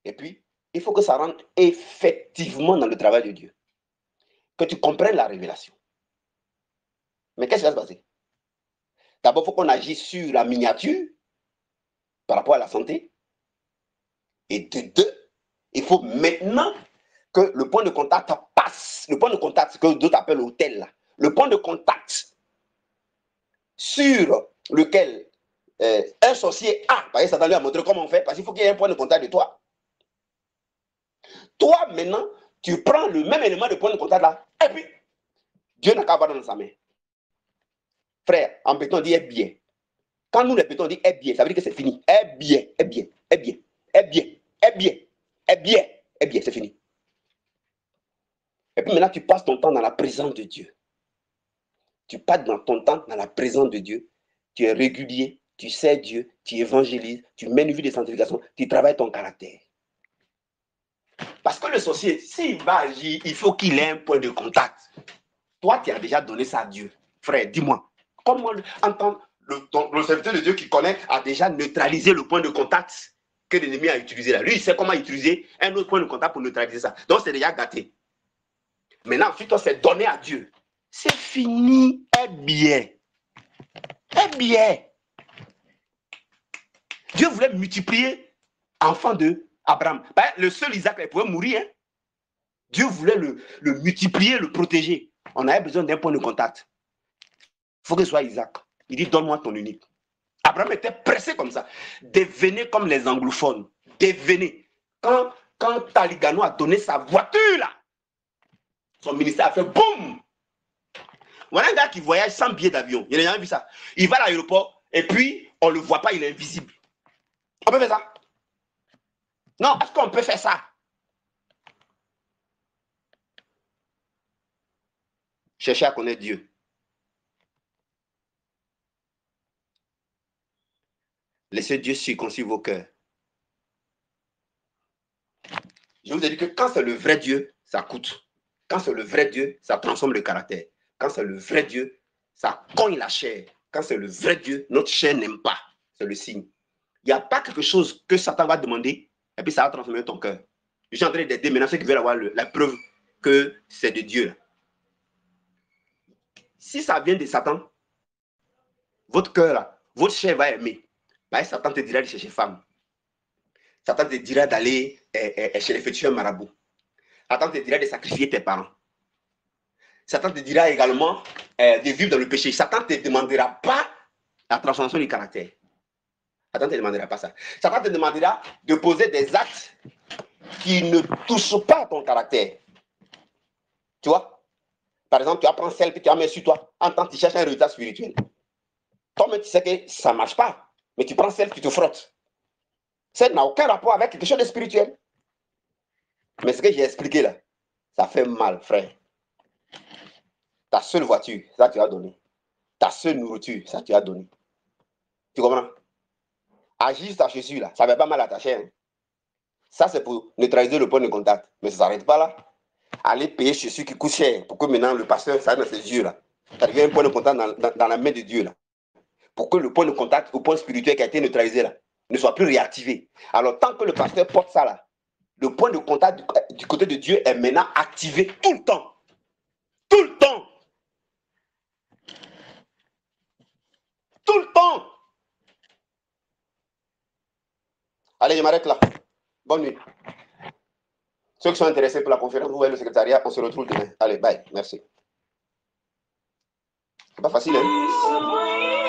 Et puis, il faut que ça rentre effectivement dans le travail de Dieu. Que tu comprennes la révélation. Mais qu'est-ce qui va se passer? D'abord, il faut qu'on agisse sur la miniature par rapport à la santé. Et de deux, il faut maintenant que le point de contact passe. Le point de contact, ce que d'autres appellent l'hôtel, là. Le point de contact sur lequel un sorcier a, parce que Satan lui a montré comment on fait, parce qu'il faut qu'il y ait un point de contact de toi. Toi, maintenant, tu prends le même élément de point de contact là, et puis, Dieu n'a qu'à avoir dans sa main. Frère, en béton, on dit est bien. Quand nous, les bétons, on dit est bien, ça veut dire que c'est fini. Est bien, c'est fini. Et puis maintenant, tu passes ton temps dans la présence de Dieu. Tu passes dans ton temps dans la présence de Dieu. Tu es régulier, tu sais Dieu, tu évangélises, tu mènes une vie de sanctification, tu travailles ton caractère. Parce que le sorcier, s'il va agir, il faut qu'il ait un point de contact. Toi, tu as déjà donné ça à Dieu. Frère, dis-moi, comment entendre le serviteur de Dieu qui connaît a déjà neutralisé le point de contact que l'ennemi a utilisé là. Lui, il sait comment utiliser un autre point de contact pour neutraliser ça. Donc, c'est déjà gâté. Maintenant, ensuite, on s'est donné à Dieu. C'est fini. Eh bien. Dieu voulait multiplier enfant de Abraham. Ben, le seul Isaac, il pouvait mourir. Hein? Dieu voulait le multiplier, le protéger. On avait besoin d'un point de contact. Il faut que ce soit Isaac. Il dit, donne-moi ton unique. Abraham était pressé comme ça. Devenez comme les anglophones. Devenez. Quand Taligano a donné sa voiture, là, son ministère a fait boum. Voilà un gars qui voyage sans billet d'avion. Il n'a jamais vu ça. Il va à l'aéroport et puis on ne le voit pas, il est invisible. On peut faire ça? Non, est-ce qu'on peut faire ça? Cherchez à connaître Dieu. Laissez Dieu circoncire vos cœurs. Je vous ai dit que quand c'est le vrai Dieu, ça coûte. Quand c'est le vrai Dieu, ça transforme le caractère. Quand c'est le vrai Dieu, ça cogne la chair. Quand c'est le vrai Dieu, notre chair n'aime pas. C'est le signe. Il n'y a pas quelque chose que Satan va demander et puis ça va transformer ton cœur. Je suis en train d'aider maintenant ceux qui veulent avoir la preuve que c'est de Dieu. Si ça vient de Satan, votre cœur, là, votre chair va aimer. Bah, Satan te dira de chercher femme. Satan te dira d'aller chez les féticheurs marabouts. Satan te dira de sacrifier tes parents. Satan te dira également de vivre dans le péché. Satan ne te demandera pas la transformation du caractère. Satan ne te demandera pas ça. Satan te demandera de poser des actes qui ne touchent pas à ton caractère. Tu vois? Par exemple, tu apprends celle puis tu en mets sur toi en tant que tu cherches un résultat spirituel. Toi-même, tu sais que ça ne marche pas. Mais tu prends celle, tu te frottes. Ça n'a aucun rapport avec quelque chose de spirituel. Mais ce que j'ai expliqué là, ça fait mal, frère. Ta seule voiture, ça tu as donné. Ta seule nourriture, ça tu as donné. Tu comprends? Agir ta chaussure là, ça ne fait pas mal à ta chair. Hein? Ça, c'est pour neutraliser le point de contact. Mais ça ne s'arrête pas là. Aller payer chaussures qui coûtent cher pour que maintenant le pasteur s'arrête dans ses yeux là. Ça devient un point de contact dans la main de Dieu là. Pour que le point de contact, le point spirituel qui a été neutralisé là, ne soit plus réactivé. Alors, tant que le pasteur porte ça là, le point de contact du côté de Dieu est maintenant activé tout le temps. Tout le temps. Allez, je m'arrête là. Bonne nuit. Ceux qui sont intéressés pour la conférence, vous voyez le secrétariat, on se retrouve demain. Allez, bye. Merci. C'est pas facile, hein?